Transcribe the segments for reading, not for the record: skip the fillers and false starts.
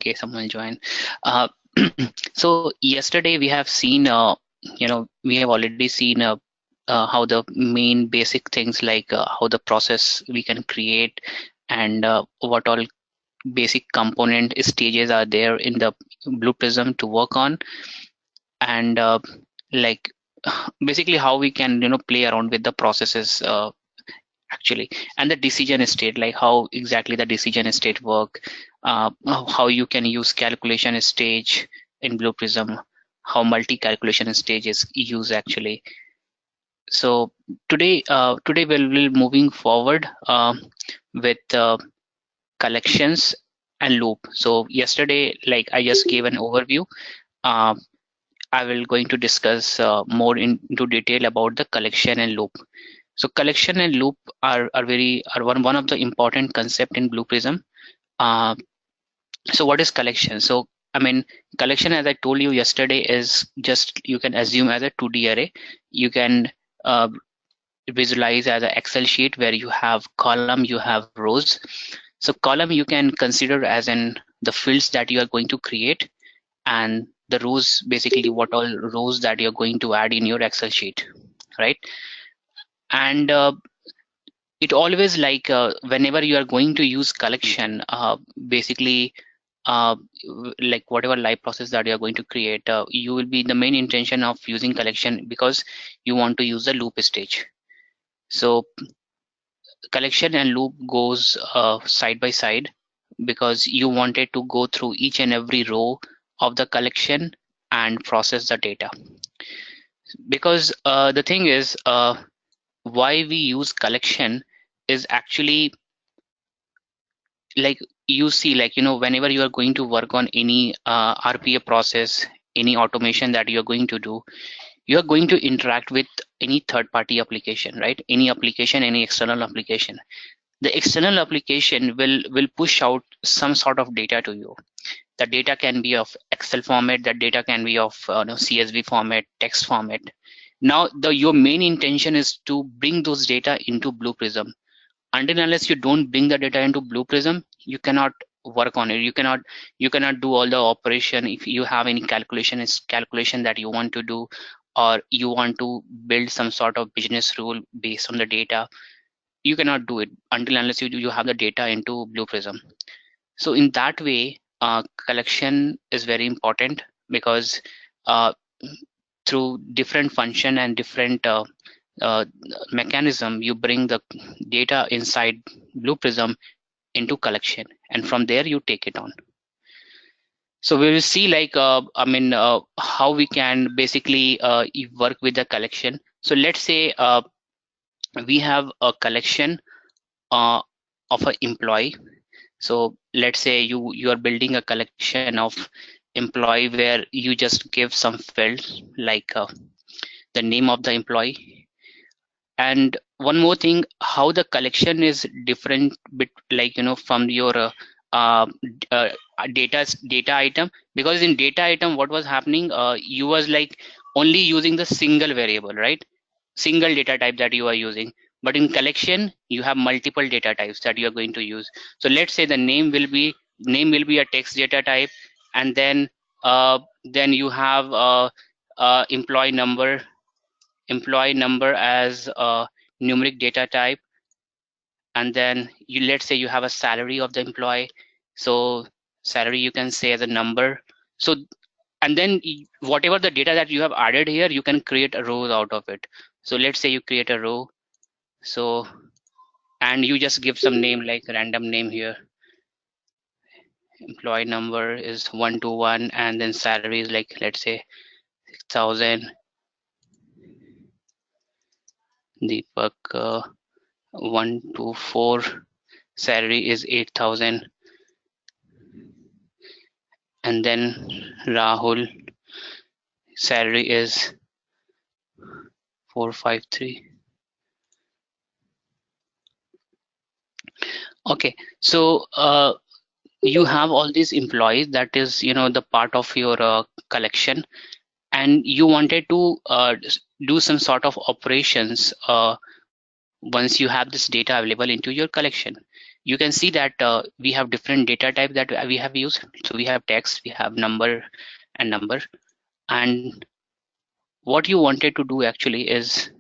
Okay, someone join. Uh, so yesterday we have seen, we have already seen how the main basic things like how the process we can create and what all basic component stages are there in the Blue Prism to work on, and like basically how we can play around with the processes actually, and the decision state, like how exactly the decision state work, how you can use calculation stage in Blue Prism, how multi calculation stage is used actually. So today we'll moving forward with collections and loop. So yesterday, like I just gave an overview. uh, I will going to discuss more into detail about the collection and loop. So collection and loop are one of the important concept in Blue Prism. Uh, so what is collection? So I mean, collection, as I told you yesterday, is just you can assume as a 2D array. You can uh, visualize as an Excel sheet where you have column, you have rows. So column you can consider as in the fields that you are going to create, and the rows basically what all rows that you're going to add in your Excel sheet, right? And it always like whenever you are going to use collection, basically like whatever live process that you are going to create, you will be the main intention of using collection because you want to use the loop stage. So collection and loop goes side by side because you wanted to go through each and every row of the collection and process the data. Because the thing is, why we use collection is actually like you see, like whenever you are going to work on any RPA process, any automation that you're going to do, you're going to interact with any third party application, right? Any application, any external application. The external application will push out some sort of data to you. The data can be of Excel format, the data can be of CSV format, text format. Now your main intention is to bring those data into Blue Prism. Until unless you don't bring the data into Blue Prism, you cannot work on it. You cannot do all the operation. If you have any calculation that you want to do, or you want to build some sort of business rule based on the data, you cannot do it until unless you have the data into Blue Prism. So in that way, collection is very important because uh, through different function and different uh, mechanism, you bring the data inside Blue Prism into collection, and from there you take it on. So we will see like how we can basically work with the collection. So let's say we have a collection uh, of an employee. So let's say you are building a collection of employee where you just give some field like the name of the employee. And one more thing, how the collection is different bit, like from your uh, uh, data item, because in data item what was happening, you was like only using the single variable, right? Single data type that you are using. But in collection you have multiple data types that you are going to use. So let's say the name will be a text data type, and then you have employee number as a numeric data type, and then let's say you have a salary of the employee. So salary you can say as a number. So and then whatever the data that you have added here, you can create a row out of it. So let's say you create a row, so and you just give some name like random name here. Employee number is 121, and then salary is like, let's say 6,000. Deepak 124, salary is 8,000, and then Rahul, salary is 453. Okay, so you have all these employees, that is the part of your collection, and you wanted to do some sort of operations once you have this data available into your collection. you can see that we have different data type that we have used. So we have text, we have number and number. And what you wanted to do actually is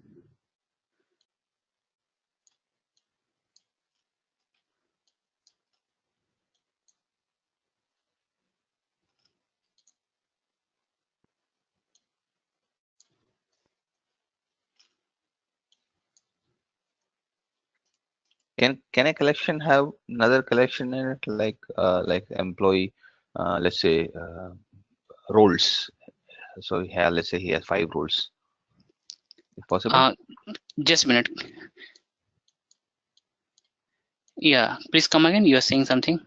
Can a collection have another collection in it, like employee, let's say roles. So let's say he has 5 roles. If possible, uh, just a minute. Yeah, please come again. You are saying something.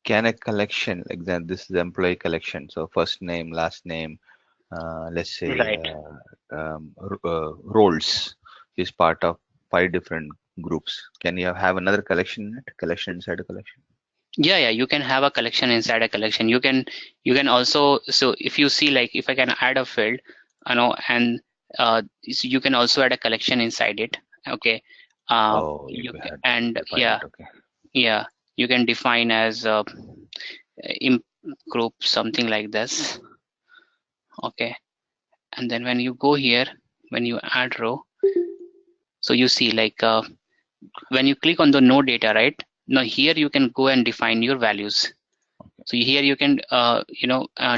can a collection like that? This is the employee collection. So first name, last name, let's say Right. roles is part of 5 different groups. Can you have another collection in it? Collection inside a collection? Yeah, you can have a collection inside a collection. You can also, so if you see, like, if I can add a field, and so you can also add a collection inside it. Okay. Oh, you You had and define it. Okay. yeah, you can define as imp group, something like this. Okay. And then when you go here, when you add row, so you see, like, when you click on the no data, right? Now here you can go and define your values. Okay. So here you can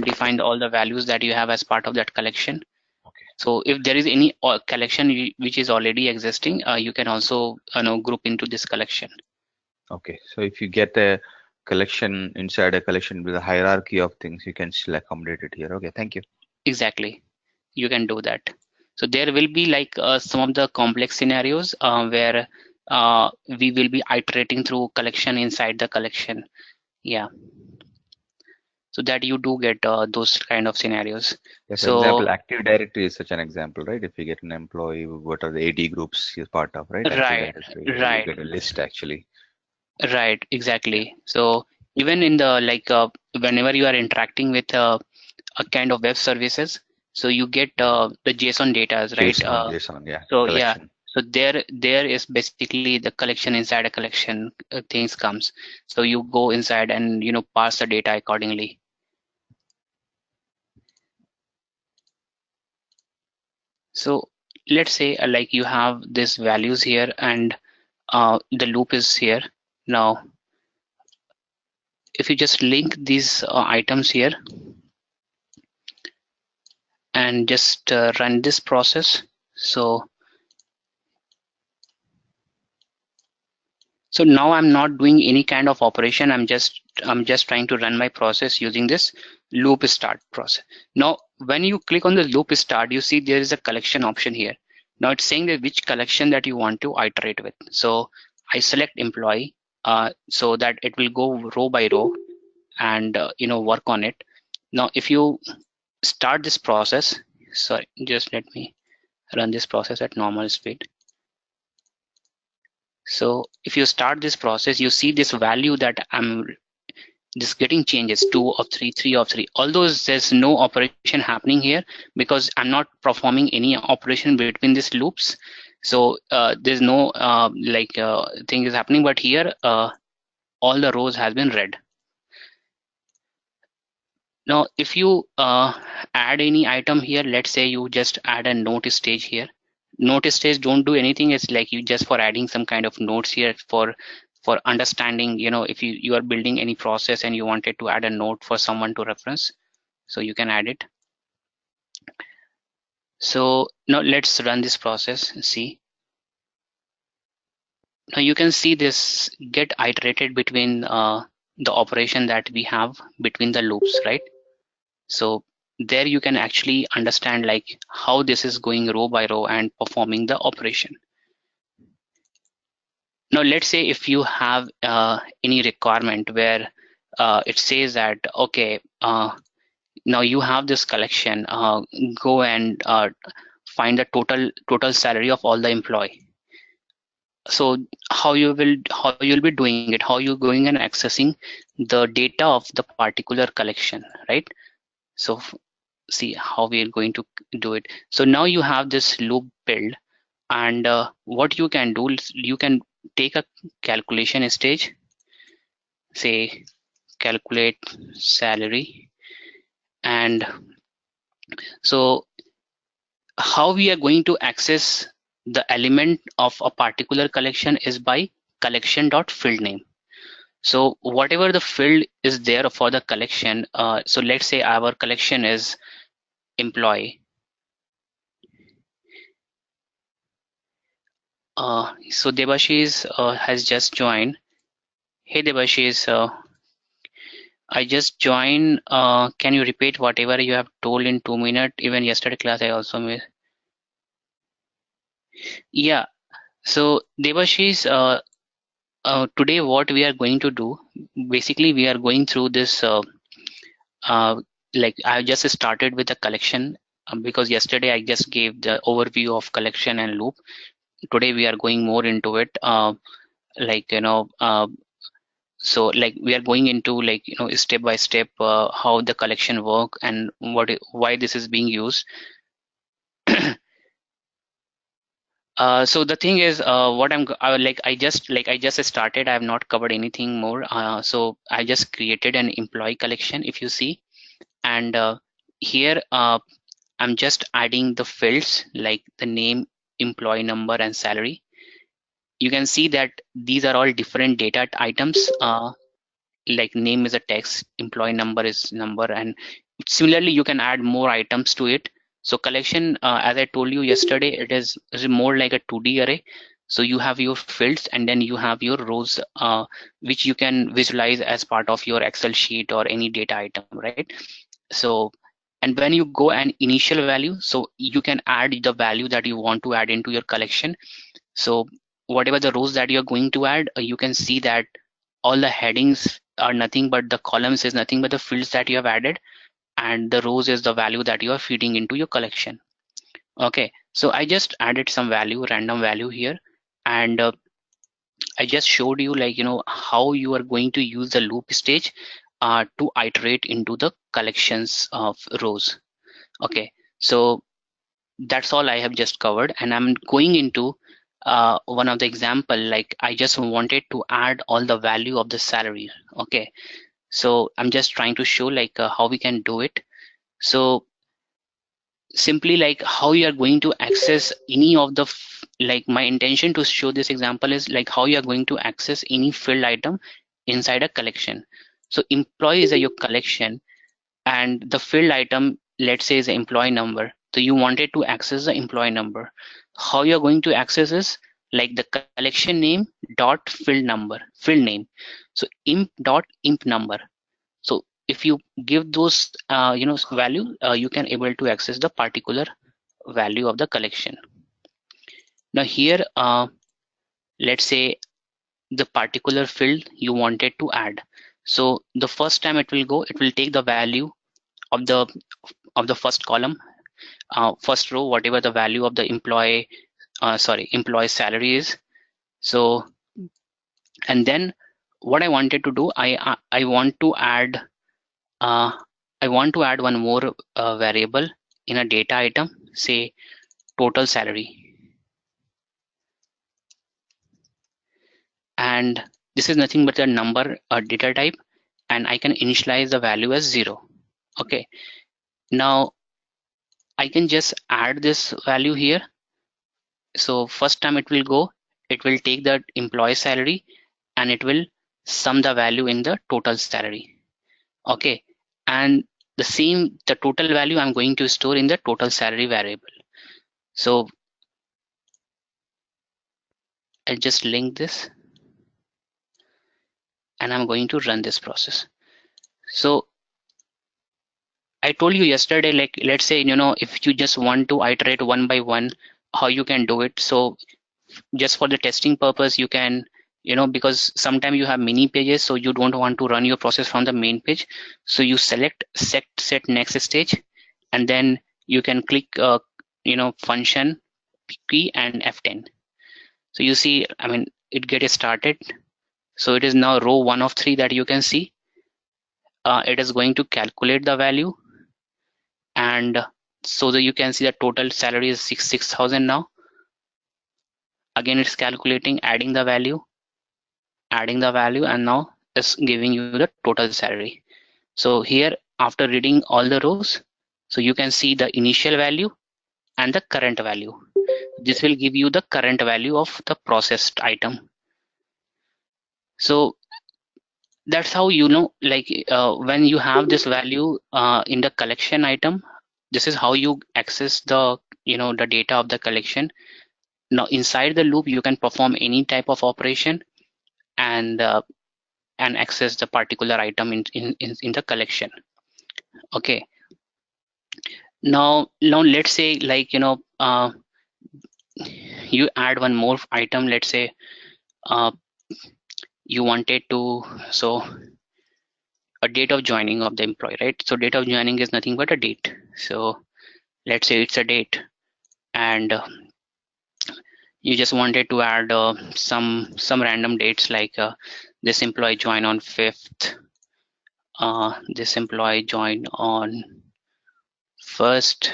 define all the values that you have as part of that collection. Okay. So if there is any collection which is already existing, you can also group into this collection. Okay. So if you get a collection inside a collection with a hierarchy of things, you can still accommodate it here. Okay. Thank you. Exactly, you can do that. So there will be, like, some of the complex scenarios where we will be iterating through collection inside the collection. Yeah, so that you do get those kind of scenarios. Yeah, for So example, Active Directory is such an example, right? If you get an employee, what are the AD groups he's part of, right? Active right, Directory, you right, get a list actually. right, Yeah. exactly. So even in the, like, whenever you are interacting with a kind of web services, so you get the JSON data, right? JSON, yeah, So yeah, collection. so there is basically the collection inside a collection, things comes. So you go inside and parse the data accordingly. So let's say, like, you have these values here, and the loop is here. Now if you just link these items here and just run this process, so now I'm not doing any kind of operation. I'm just trying to run my process using this loop start process. Now when you click on the loop start, you see there is a collection option here. Now it's saying that which collection that you want to iterate with. So I select employee, so that it will go row by row and work on it. Now if you start this process, sorry, just let me run this process at normal speed. So if you start this process, you see this value that I'm just getting changes, 2 of 3, 3 of 3. Although there's no operation happening here because I'm not performing any operation between these loops. So there's no thing is happening, but here all the rows has been read. Now if you add any item here, let's say you just add a note stage here. Note stage don't do anything. It's like you just for adding some kind of notes here for understanding, if you are building any process and you wanted to add a note for someone to reference, so you can add it. So now let's run this process and see. Now you can see this get iterated between the operation that we have between the loops, right? So there you can actually understand, like, how this is going row by row and performing the operation. Now let's say if you have any requirement where it says that, okay, now you have this collection, go and find the total salary of all the employee. So how you'll be doing it, how you're going and accessing the data of the particular collection, right? So see how we are going to do it. So now you have this loop build, and what you can do is you can take a calculation stage, say calculate salary. And so how we are going to access the element of a particular collection is by collection dot field name. So whatever the field is there for the collection, so let's say our collection is employee. So Debashish has just joined. Hey Debashish, I just joined. Can you repeat whatever you have told in 2 minutes? Even yesterday class I also missed. Yeah. So Debashish, today what we are going to do, basically we are going through this. Uh, like I just started with the collection because yesterday I just gave the overview of collection and loop. Today we are going more into it. Like so like we are going into like step by step how the collection work and why this is being used. So the thing is, what I just started. I have not covered anything more. So I just created an employee collection, if you see, and here I'm just adding the fields like the name, employee number, and salary. You can see that these are all different data items. Like name is a text, employee number is number, and similarly you can add more items to it. So collection, as I told you yesterday, it is more like a 2D array. So you have your fields and then you have your rows, which you can visualize as part of your Excel sheet or any data item, right? So, and when you go an initial value, so you can add the value that you want to add into your collection. So whatever the rows that you're going to add, you can see that all the headings are nothing but the columns is nothing but the fields that you have added, and the rows is the value that you are feeding into your collection. Okay, so I just added some value, random value here, and I just showed you like how you are going to use the loop stage to iterate into the collections of rows. Okay, so that's all I have just covered, and I'm going into one of the example. Like I just wanted to add all the value of the salary. Okay, so I'm just trying to show like how we can do it. So simply like how you are going to access any of the like my intention to show this example is like how you are going to access any field item inside a collection. So employee is your collection, and the field item, let's say, is the employee number. So you wanted to access the employee number. How you're going to access is like the collection name dot field name. So imp number. So if you give those value, you can able to access the particular value of the collection. Now here, let's say the particular field you wanted to add. So the first time it will take the value of the first column, first row, whatever the value of the employee salary is. So, and then what I wanted to do, I want to add uh, I want to add one more variable in a data item, say total salary, and this is nothing but a number, a data type, and I can initialize the value as 0. Okay, now I can just add this value here. So first time it will take the employee salary and it will sum the value in the total salary. Okay, and the total value I'm going to store in the total salary variable. So I'll just link this and I'm going to run this process. So I told you yesterday, like let's say if you just want to iterate one by one, how you can do it. So just for the testing purpose, you can because sometimes you have many pages, so you don't want to run your process from the main page. So you select set next stage, and then you can click function key and F10. So you see, I mean, it get started. So it is now row 1 of 3 that you can see. It is going to calculate the value, and so that you can see the total salary is 6,000 now. Again, it's calculating, adding the value, and now is giving you the total salary. So here, after reading all the rows, so you can see the initial value and the current value. This will give you the current value of the processed item. So that's how you know, like when you have this value in the collection item, this is how you access the the data of the collection. Now inside the loop, you can perform any type of operation and access the particular item in the collection. Okay. Now let's say, like you add one more item. Let's say uh, you wanted to, so a date of joining of the employee, right? So date of joining is nothing but a date. So let's say it's a date, and you just wanted to add some random dates, like this employee join on 5th, this employee join on 1st,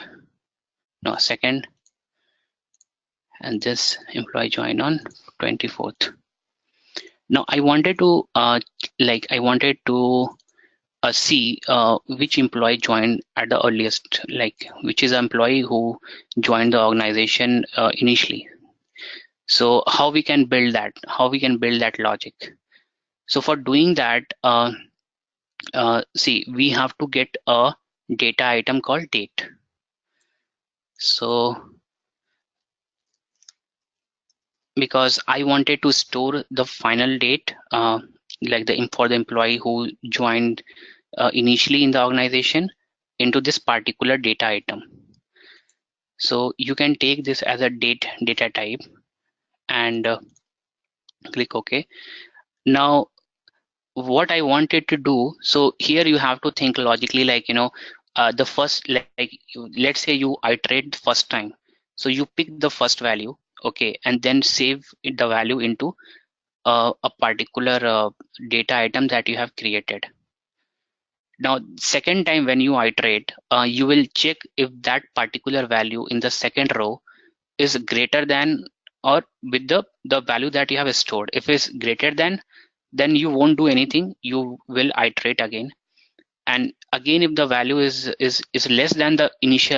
no, 2nd, and this employee join on 24th. Now I wanted to see which employee joined at the earliest, like which is an employee who joined the organization initially. So how we can build that? How we can build that logic? So for doing that, see, we have to get a data item called date. So because I wanted to store the final date, like for the employee who joined initially in the organization, into this particular data item. So you can take this as a data type and click OK. Now what I wanted to do, so here you have to think logically, like the first, let's say you iterate first time, so you pick the first value, okay, and then save the value into a particular data item that you have created. Now second time when you iterate, you will check if that particular value in the second row is greater than or with the value that you have stored. If it's greater than, then you won't do anything, you will iterate again. And again, if the value is less than the initial,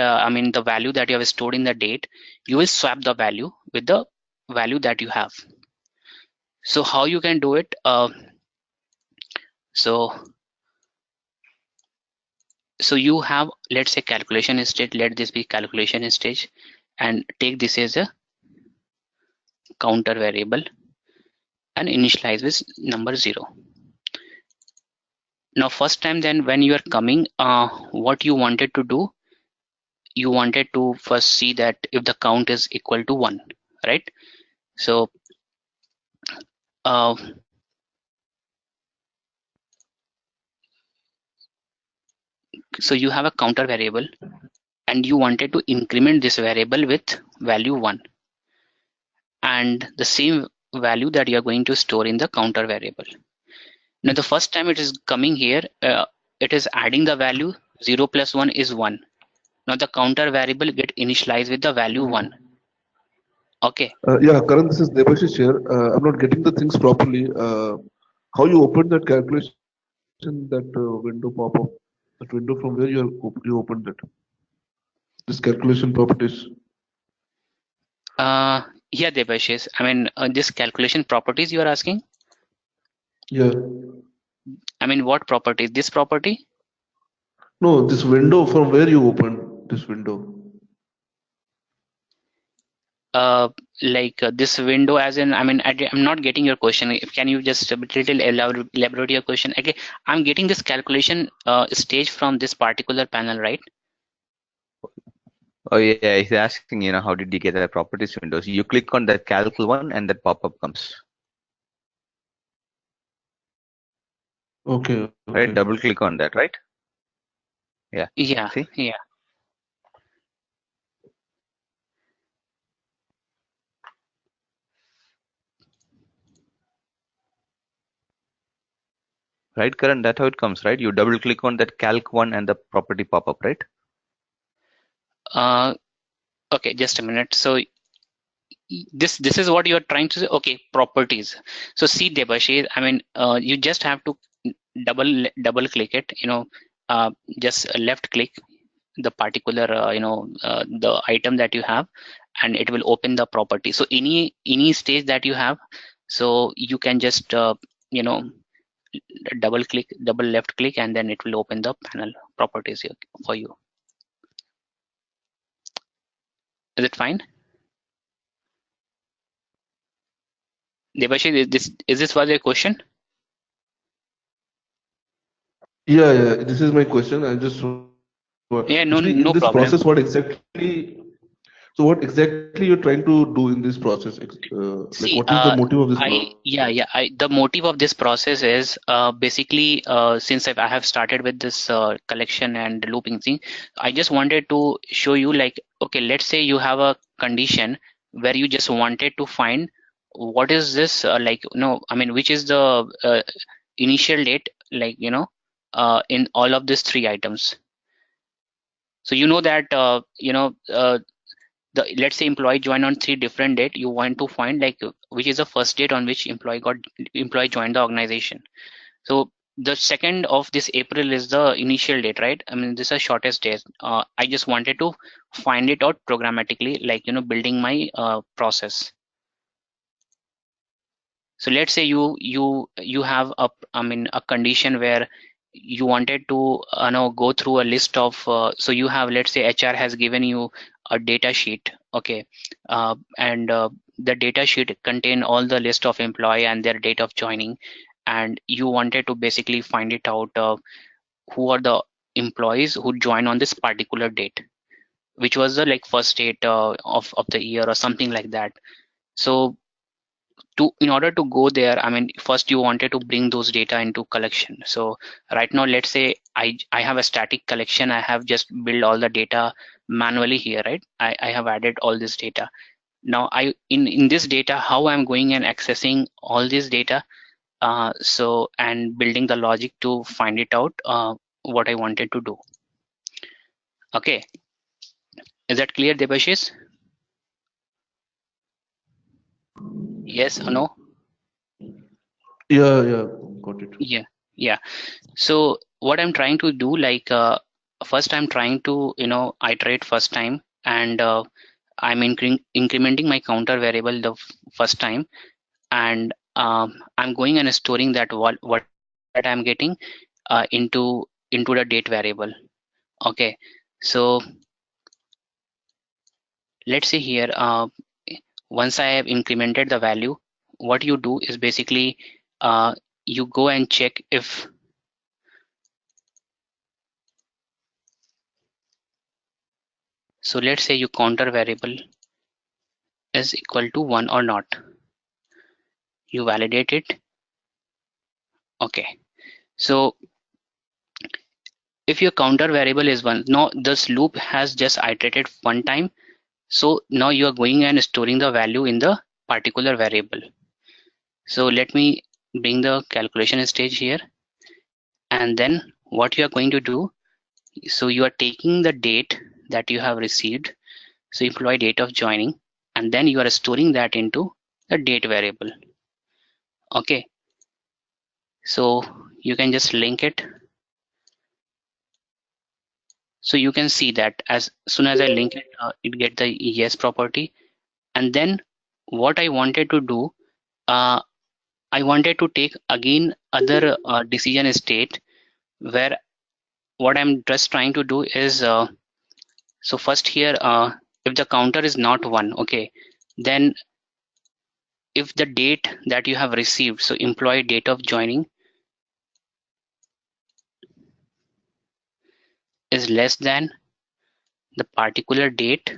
the value that you have stored in the date, you will swap the value with the value that you have. So how you can do it? So you have, let's say, calculation stage. Let this be calculation stage, and take this as a counter variable and initialize with number 0. Now first time, then when you are coming, what you wanted to do, you wanted to first see that if the count is equal to 1, right? So uh, so you have a counter variable and you wanted to increment this variable with value 1, and the same value that you are going to store in the counter variable. Now the first time it is coming here, it is adding the value 0 plus 1 is 1. Now the counter variable get initialized with the value 1. Okay. Yeah, Karan, this is Debashish here. I'm not getting the things properly. How you opened that calculation, that window pop-up, that window from where you opened it? This calculation properties. Yeah, Debashish. This calculation properties you are asking? Yeah. What property? This property? No, this window from where you opened this window. This window, as in, I'm not getting your question. Can you just a little elaborate your question? Okay, I'm getting this calculation stage from this particular panel, right? Oh yeah, he's asking, how did you get the properties windows? You click on that calc one and that pop-up comes. Okay. Right, double click on that, right? Yeah. Yeah. See? Yeah. Right, Karan, that's how it comes, right? You double click on that calc one and the property pop-up, right? Okay, just a minute. So this is what you're trying to say. Okay, properties. So see, Debashir, I mean, you just have to double click it, uh, just left click the particular the item that you have, and it will open the property. So any stage that you have, so you can just you know double left click, and then it will open the panel properties here for you. Is it fine, Debashir? Is this was your question? Yeah, this is my question. I just Yeah, actually in no this problem. process, what exactly you're trying to do in this process? Like, what See, is the motive of this I yeah yeah I the motive of this process is basically since I have started with this collection and looping thing, I just wanted to show you, like, okay, let's say you have a condition where you just wanted to find what is this like, I mean, which is the initial date, like, in all of these three items. So you know that the let's say employee joined on three different date. You want to find, like, which is the first date on which employee joined the organization. So the 2nd of this April is the initial date, right? I mean, this is the shortest date. I just wanted to find it out programmatically, like, building my process. So let's say you have a condition where you wanted to go through a list of so you have, let's say, HR has given you a data sheet. Okay, and the data sheet contain all the list of employee and their date of joining, and you wanted to basically find it out who are the employees who join on this particular date, which was the, like, first date of the year or something like that. So in order to go there, I mean, first you wanted to bring those data into collection. So right now, let's say I have a static collection. I have just built all the data manually here, right? I have added all this data. Now in this data, how I'm going and accessing all this data, so and building the logic to find it out, what I wanted to do. Okay, is that clear, Debashis? Yes or no? Yeah, got it. Yeah, yeah. So what I'm trying to do, like, first I'm trying to iterate first time, and I'm incrementing my counter variable the first time, and I'm going and storing that whatever data that I'm getting into the date variable. Okay, so let's see here. Once I have incremented the value, what you do is basically you go and check if, so let's say your counter variable is equal to 1 or not. You validate it. Okay, so if your counter variable is 1, now this loop has just iterated one time, so now you are going and storing the value in the particular variable. So let me bring the calculation stage here, and then what you are going to do, so you are taking the date that you have received, so employee date of joining, and then you are storing that into the date variable. Okay, so you can just link it. So you can see that as soon as I link it, it get the yes property. And then what I wanted to do, uh, I wanted to take again other decision state, where what I'm just trying to do is, so first here, if the counter is not 1, okay, then if the date that you have received, so employee date of joining is less than the particular date,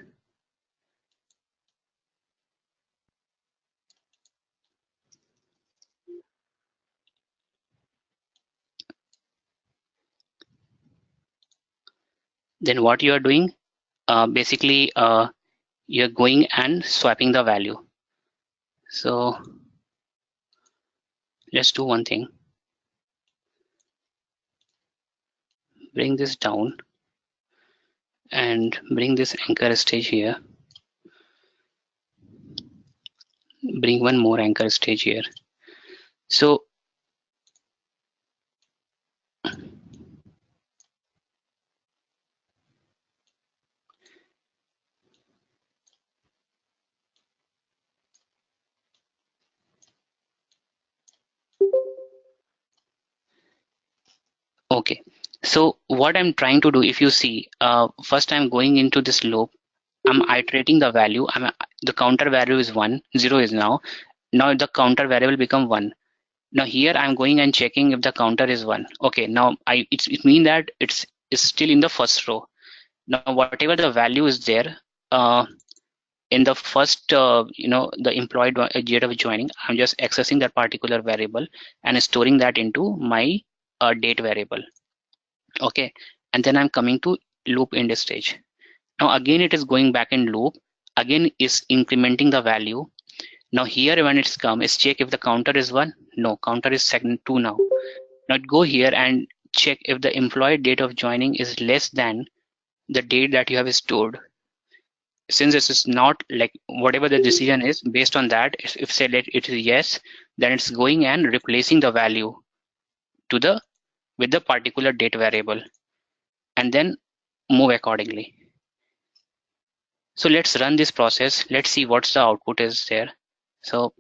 then what you are doing, basically you're going and swapping the value. So let's do one thing, bring this down and bring this anchor stage here. bring one more anchor stage here. So okay, so what I'm trying to do, if you see, first I'm going into this loop, I'm iterating the value. The counter value is 1, 0 is now. Now the counter variable become 1. Now here I'm going and checking if the counter is 1. Okay, now it means that it's still in the first row. Now whatever the value is there, uh, in the first, the employed date of joining, I'm just accessing that particular variable and storing that into my date variable. Okay, and then I'm coming to loop end stage. Now again it is going back in loop, again is incrementing the value. Now here when it's come, is check if the counter is 1. No, counter is second 2 now. Now go here and check if the employee date of joining is less than the date that you have stored. Since this is not like whatever the decision is based on that, if say that it is yes, then it's going and replacing the value to the with the particular date variable and then move accordingly. So let's run this process. Let's see what's the output is there. So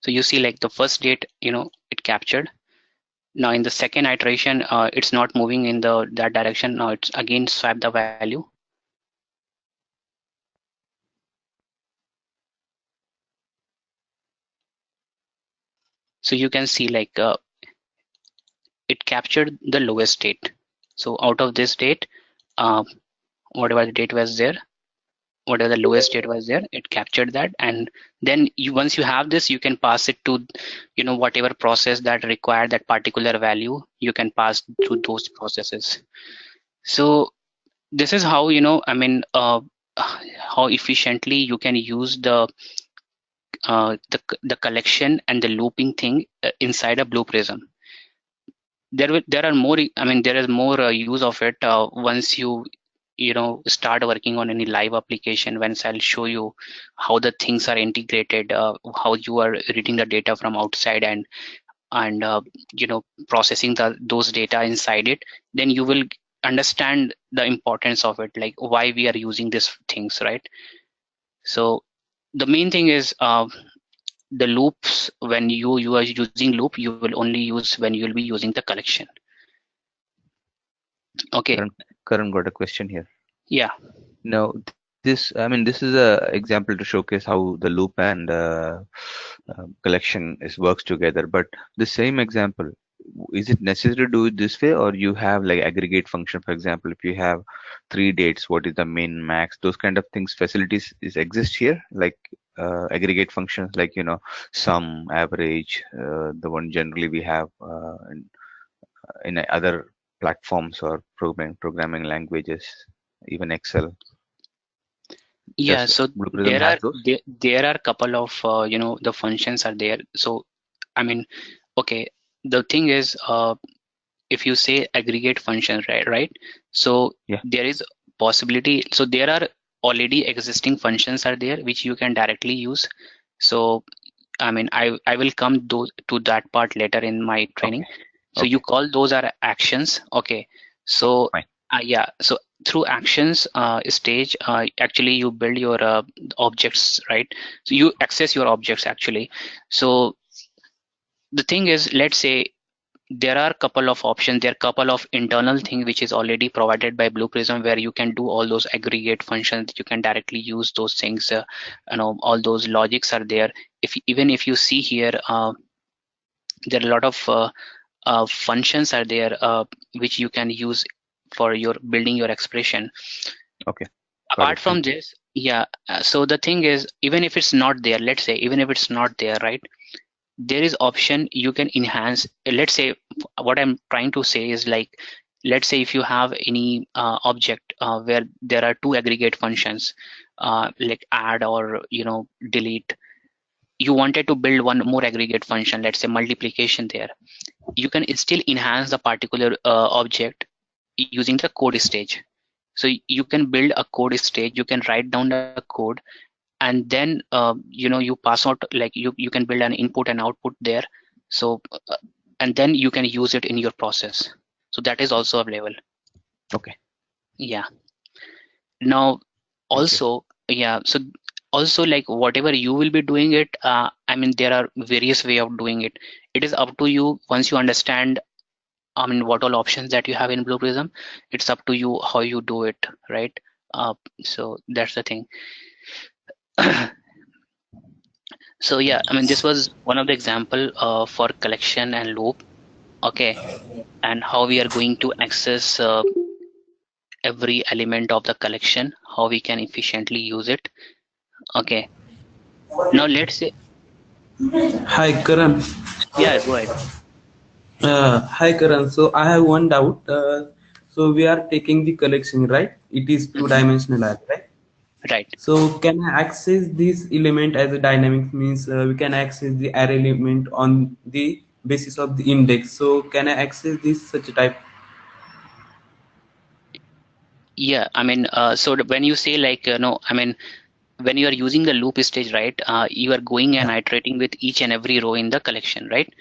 you see like the first date, it captured. Now in the second iteration, it's not moving in that direction. Now it's again swap the value. So you can see like it captured the lowest date. So out of this date, uh, whatever the date was there, whatever the lowest date was there, it captured that. And then once you have this, you can pass it to whatever process that required that particular value, you can pass through those processes. So this is how how efficiently you can use the collection and the looping thing inside a Blue Prism. There are more, there is more use of it once you start working on any live application. Once I'll show you how the things are integrated, how you are reading the data from outside and processing those data inside it, then you will understand the importance of it, like why we are using these things, right? So the main thing is the loops. When you are using loop, you will only use when you will be using the collection. Okay. Karan got a question here. Yeah. Now, this is a example to showcase how the loop and collection works together. But the same example, is it necessary to do it this way, or you have like aggregate function? For example, if you have 3 dates, what is the min, max? Those kind of things, facilities exist here, like aggregate functions, like sum, average, the one generally we have in other platforms or programming languages, even Excel. Yeah, Does so Blue Prism have those? there are a couple of the functions are there. So okay, the thing is, if you say aggregate function, right? So Yeah. there is possibility. So there are already existing functions are there which you can directly use. So I will come to that part later in my training. Okay. So you call those are actions. Okay. So Fine. yeah. So through actions stage, actually you build your objects, right? So you access your objects actually. So the thing is, let's say there are a couple of options, there are a couple of internal things which is already provided by Blue Prism, where you can do all those aggregate functions. You can directly use those things. All those logics are there. Even if you see here, there are a lot of functions are there which you can use for your building your expression. Okay. Apart from this, yeah. So the thing is, even if it's not there, let's say even if it's not there, right? There is option you can enhance. Let's say what I'm trying to say is like, let's say if you have any object where there are two aggregate functions like add or delete. you wanted to build one more aggregate function, let's say multiplication there, you can still enhance the particular object using the code stage. So you can build a code stage, you can write down the code, and then you pass out, like you can build an input and output there. So and then you can use it in your process. So that is also available. Okay. Yeah. Now Thank you. also, yeah, so also like whatever you will be doing it, I mean there are various way of doing it. It is up to you. Once you understand, I mean, what all options that you have in Blue Prism, it's up to you how you do it, right? So that's the thing. So yeah, I mean, this was one of the example for collection and loop, okay, and how we are going to access every element of the collection, how we can efficiently use it. Okay, now let's say, Hi Karan. yeah, go ahead. Hi Karan. So I have one doubt. So we are taking the collection, right? It is Hmm. two-dimensional array, right? Right. So can I access this element as a dynamic? Means we can access the array element on the basis of the index. So can I access this such a type? Yeah, I mean, when you say like, no, I mean, when you are using the loop stage, right, you are going and Yeah. iterating with each and every row in the collection, right?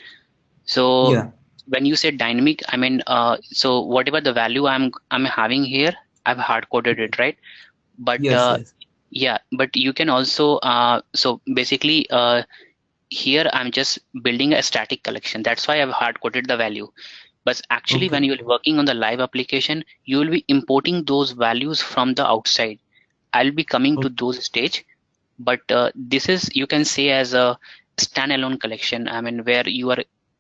So Yeah. when you say dynamic, I mean, so whatever the value I'm having here, I've hard coded it, right? But Yes. Yes. yeah, but you can also so basically here I'm just building a static collection. That's why I've hard coded the value. But actually, Okay. when you're working on the live application, you will be importing those values from the outside. I'll be coming to Okay. those stage, but this is, you can say, as a standalone collection. I mean, where you are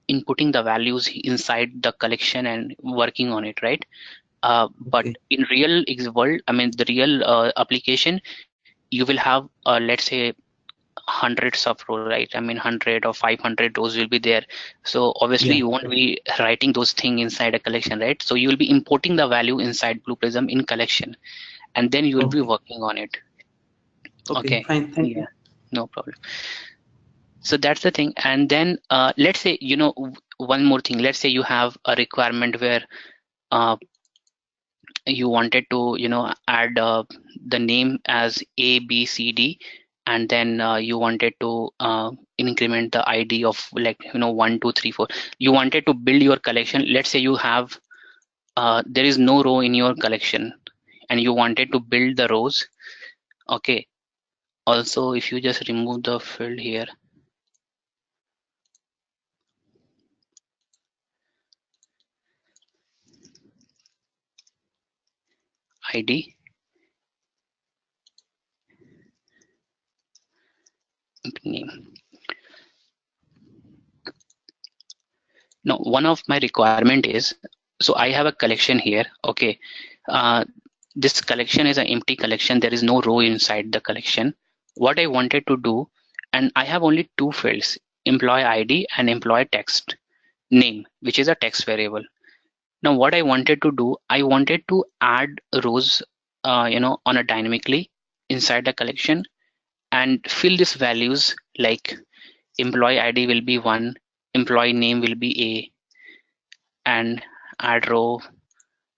inputting the values inside the collection and working on it, right? But Okay. in real world, I mean, the real application, you will have, let's say, hundreds of rows, right? I mean, 100 or 500 rows will be there. So obviously, Yeah. you won't be writing those things inside a collection, right? So you will be importing the value inside Blue Prism in collection, and then you will be Okay. working on it. Okay. Okay. Fine. Thank Yeah. you. No problem. So that's the thing. And then let's say, one more thing. Let's say you have a requirement where uh, you wanted to, add the name as A, B, C, D, and then you wanted to increment the ID of, like, 1, 2, 3, 4. You wanted to build your collection. Let's say you have, there is no row in your collection and you wanted to build the rows. Okay. Also, if you just remove the field here, ID, name. Now, one of my requirement is, so I have a collection here. Okay. Uh, this collection is an empty collection. There is no row inside the collection. What I wanted to do, and I have only two fields, employee ID and employee text name, which is a text variable. Now, what I wanted to do, I wanted to add rows, on a dynamically inside the collection and fill these values, like employee ID will be 1, employee name will be A, and add row,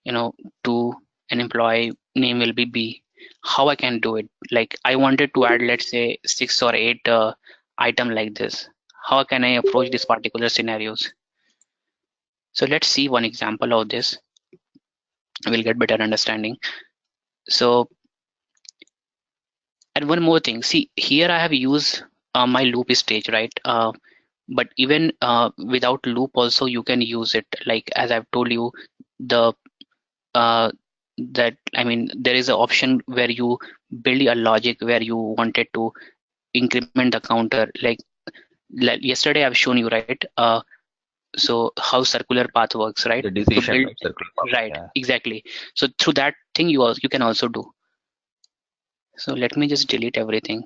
you know, 2, and employee name will be B. How I can do it? Like, I wanted to add, let's say, 6 or 8 item like this. How can I approach these particular scenarios? So let's see one example of this. We'll get better understanding. So, and one more thing. See, here I have used my loop stage, right? But even without loop also you can use it. Like, as I've told you, the uh, that, I mean, there is an option where you build a logic where you wanted to increment the counter, like yesterday I've shown you, right? So how circular path works, right? The To decision, build, right? Circle path. right, Yeah. exactly. So through that thing you can also do. So let me just delete everything.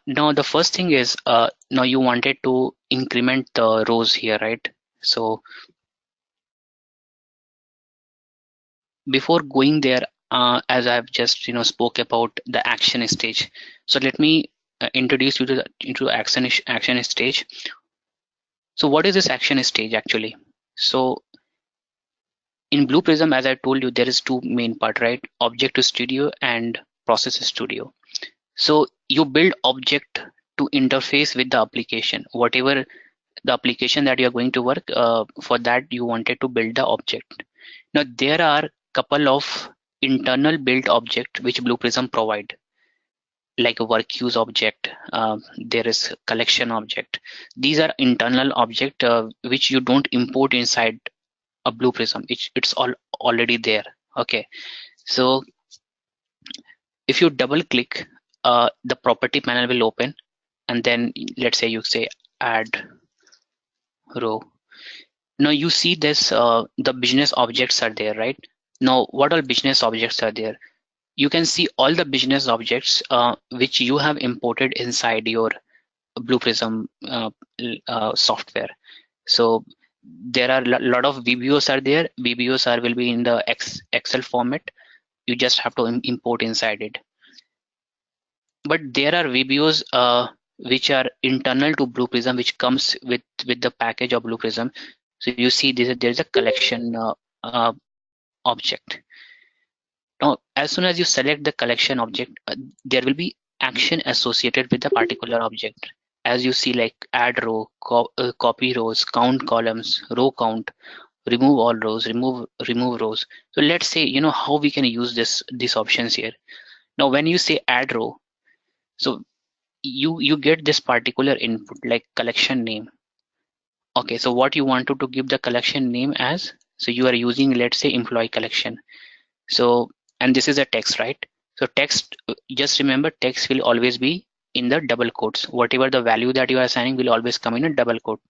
Now the first thing is now you wanted to increment the rows here, right? So before going there, as I've just spoke about the action stage. So let me introduce you to the into action stage. So what is this action stage actually? So in Blue Prism, as I told you, there is two main part, right? Object Studio and Process Studio. So you build object to interface with the application, whatever the application that you're going to work for, that you wanted to build the object. Now there are couple of internal built object which Blue Prism provide, like a work use object. There is collection object. These are internal object which you don't import inside a Blue Prism. It's all already there. Okay, so if you double click, the property panel will open, and then let's say you say add row. Now you see this, the business objects are there, right? Now what all business objects are there? You can see all the business objects which you have imported inside your Blue Prism software. So there are a lot of VBOs are there. VBOs are will be in the Excel format. You just have to import inside it. But there are VBOs which are internal to Blue Prism, which comes with the package of Blue Prism. So you see there's a collection object. Now, as soon as you select the collection object, there will be action associated with the particular object. As you see, like add row, copy rows, count columns, row count, remove all rows, remove rows. So let's say how we can use these options here. Now, when you say add row, so you get this particular input like collection name. Okay, so what you wanted to give the collection name as? So you are using, let's say, employee collection. So, and this is a text, right? So text, just remember, text will always be in the double quotes. Whatever the value that you are assigning will always come in a double quote.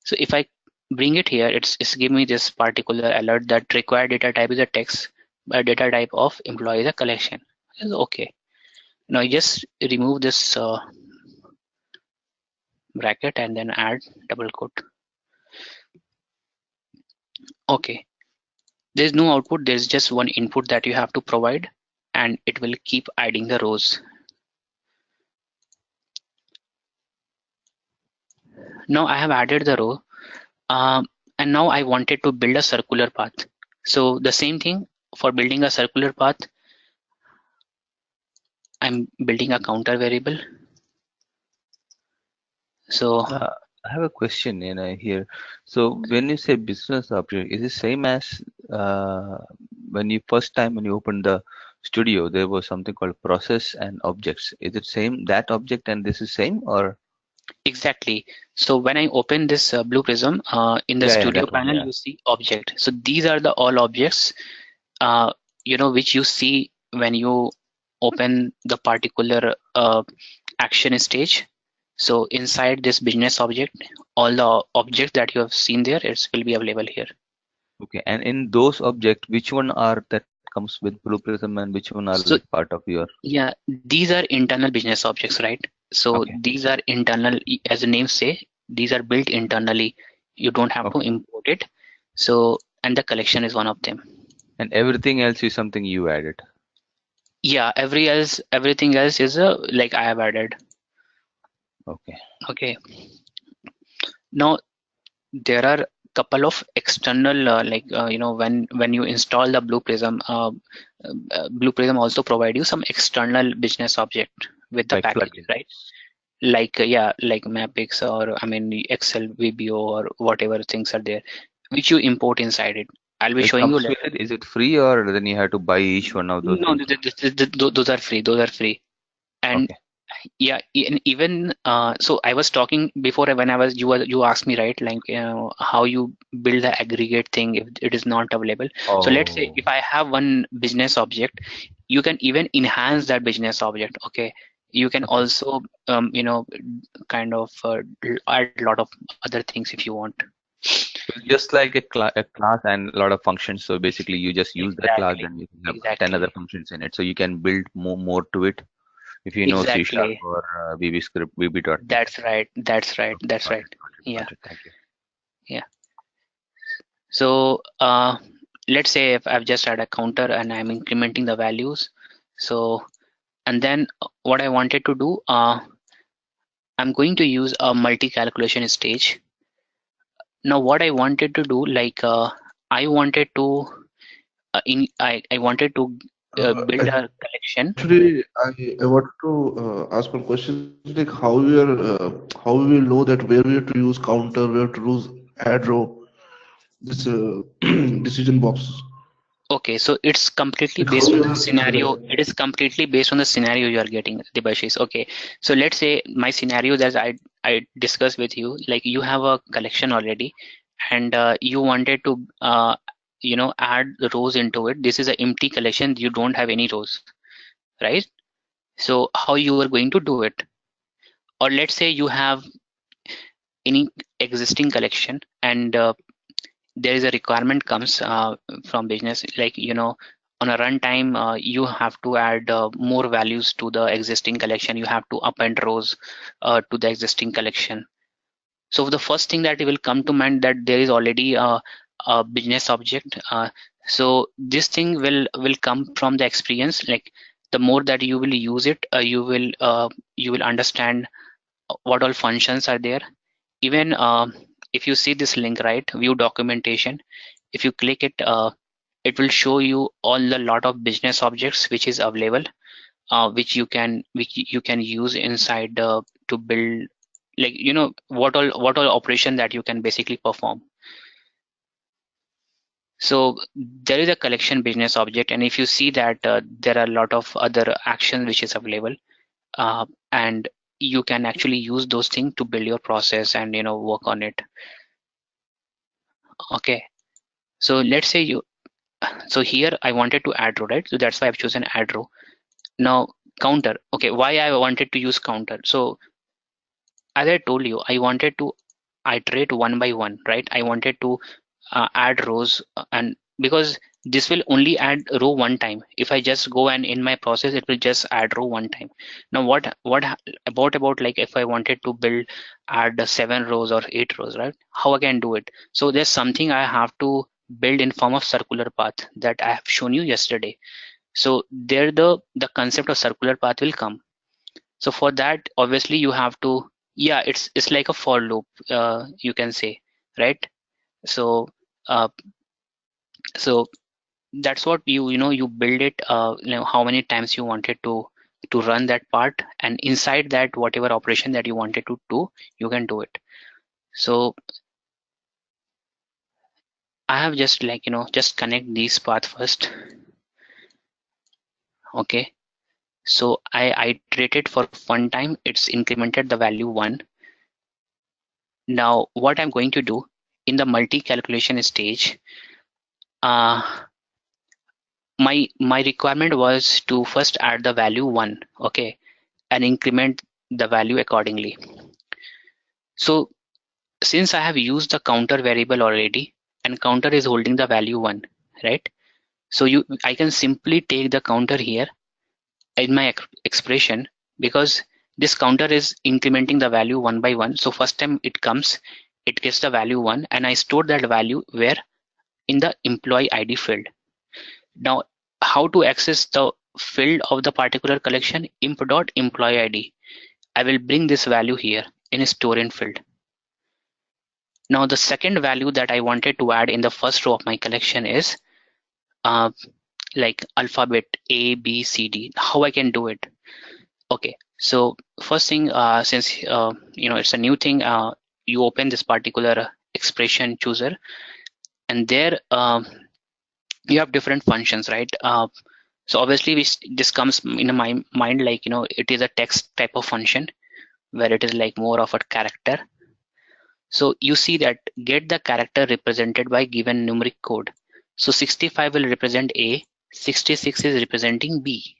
So if I bring it here, it's give me this particular alert that required data type is a text, but data type of employee is a collection. Is okay. Now you just remove this bracket and then add double quote. Okay. There's no output, there's just one input that you have to provide, and it will keep adding the rows. Now I have added the row, and now I wanted to build a circular path. So the same thing for building a circular path, I'm building a counter variable. So I have a question here. So when you say business object, is it same as when you opened the studio, there was something called process and objects. Is it same that object and this is same, or? exactly. So when I open this Blue Prism in the studio That one, panel, you see object. So these are the all objects which you see when you open the particular action stage. So inside this business object, all the objects that you have seen there, it will be available here. Okay, and in those objects, which one are that comes with Blue Prism and which one are like part of your? Yeah, these are internal business objects, right? So these are internal, as the name say, these are built internally. You don't have to import it. So, and the collection is one of them. And everything else is something you added. Yeah, everything else is like I have added. Okay. Now there are couple of external when you install the Blue Prism, Blue Prism also provide you some external business object with the package, right? Like like Mapix or Excel VBO or whatever things are there, which you import inside it. I'll be showing you later. Is it free or then you have to buy each one of those? No, those are free. Those are free. And yeah, even so I was talking before when you asked me, right, like how you build the aggregate thing if it is not available. So let's say if I have one business object, you can even enhance that business object. Okay, you can also kind of add a lot of other things if you want. Just like a class and a lot of functions. So basically you just use the class and you have 10 other functions in it. So you can build more to it. If you know C Sharp Exactly. or VB script, VB.NET. That's right. That's right. Okay, That's got right. it, got it, Yeah. got it. Thank you. Yeah. So let's say if I've just had a counter and I'm incrementing the values. So, and then what I wanted to do, I'm going to use a multi-calculation stage. Now, what I wanted to do, like I wanted to, I wanted to build a collection. Actually, I wanted to ask one question, like how we will know that where we have to use counter, where to use add row, this decision box. Okay, so it's completely Like how based on we the are scenario. It is completely based on the scenario you are getting, Debashis. Okay, so let's say my scenario that I discussed with you, like you have a collection already, and you wanted to add the rows into it. This is an empty collection. You don't have any rows, right? So how you are going to do it? Or let's say you have any existing collection and there is a requirement comes from business, like on a runtime you have to add more values to the existing collection. You have to append rows to the existing collection. So the first thing that will come to mind that there is already a business object. So this thing will come from the experience. Like the more that you will use it, you will understand what all functions are there. Even if you see this link, right, view documentation, if you click it, it will show you all the lot of business objects which is available, which you can use inside to build, like what all operation that you can basically perform. So there is a collection business object, and if you see that there are a lot of other actions which is available, and you can actually use those things to build your process and work on it. Okay, so let's say so here I wanted to add row, right? So that's why I've chosen add row. Now counter. Okay, why I wanted to use counter? So as I told you, I wanted to iterate one by one, right? I wanted to add rows, and because this will only add row one time. If I just go and in my process, it will just add row one time. Now about like if I wanted to build add 7 rows or 8 rows, right? How I can do it? So there's something I have to build in form of circular path that I have shown you yesterday. So there the concept of circular path will come. So for that, obviously you have to, yeah, it's like a for loop, you can say, right? So uh, so that's what you build it, how many times you wanted to run that part, and inside that whatever operation that you wanted to do, you can do it. So I have just like just connect these path first. Okay, so I iterated for one time, it's incremented the value 1. Now what I'm going to do in the multi calculation stage, uh, my requirement was to first add the value 1, okay, and increment the value accordingly. So since I have used the counter variable already, and counter is holding the value 1, right? So I can simply take the counter here in my expression, because this counter is incrementing the value one by one. So first time it comes, it gets the value 1, and I store that value where? In the employee ID field. Now how to access the field of the particular collection? Imp.employee ID. I will bring this value here in a store in field. Now the second value that I wanted to add in the first row of my collection is uh, like alphabet A, B, C, D. How I can do it? Okay, so first thing, since it's a new thing, you open this particular expression chooser, and there you have different functions, right? So obviously this comes in my mind, like it is a text type of function where it is like more of a character. So you see that get the character represented by given numeric code. So 65 will represent A, 66 is representing B.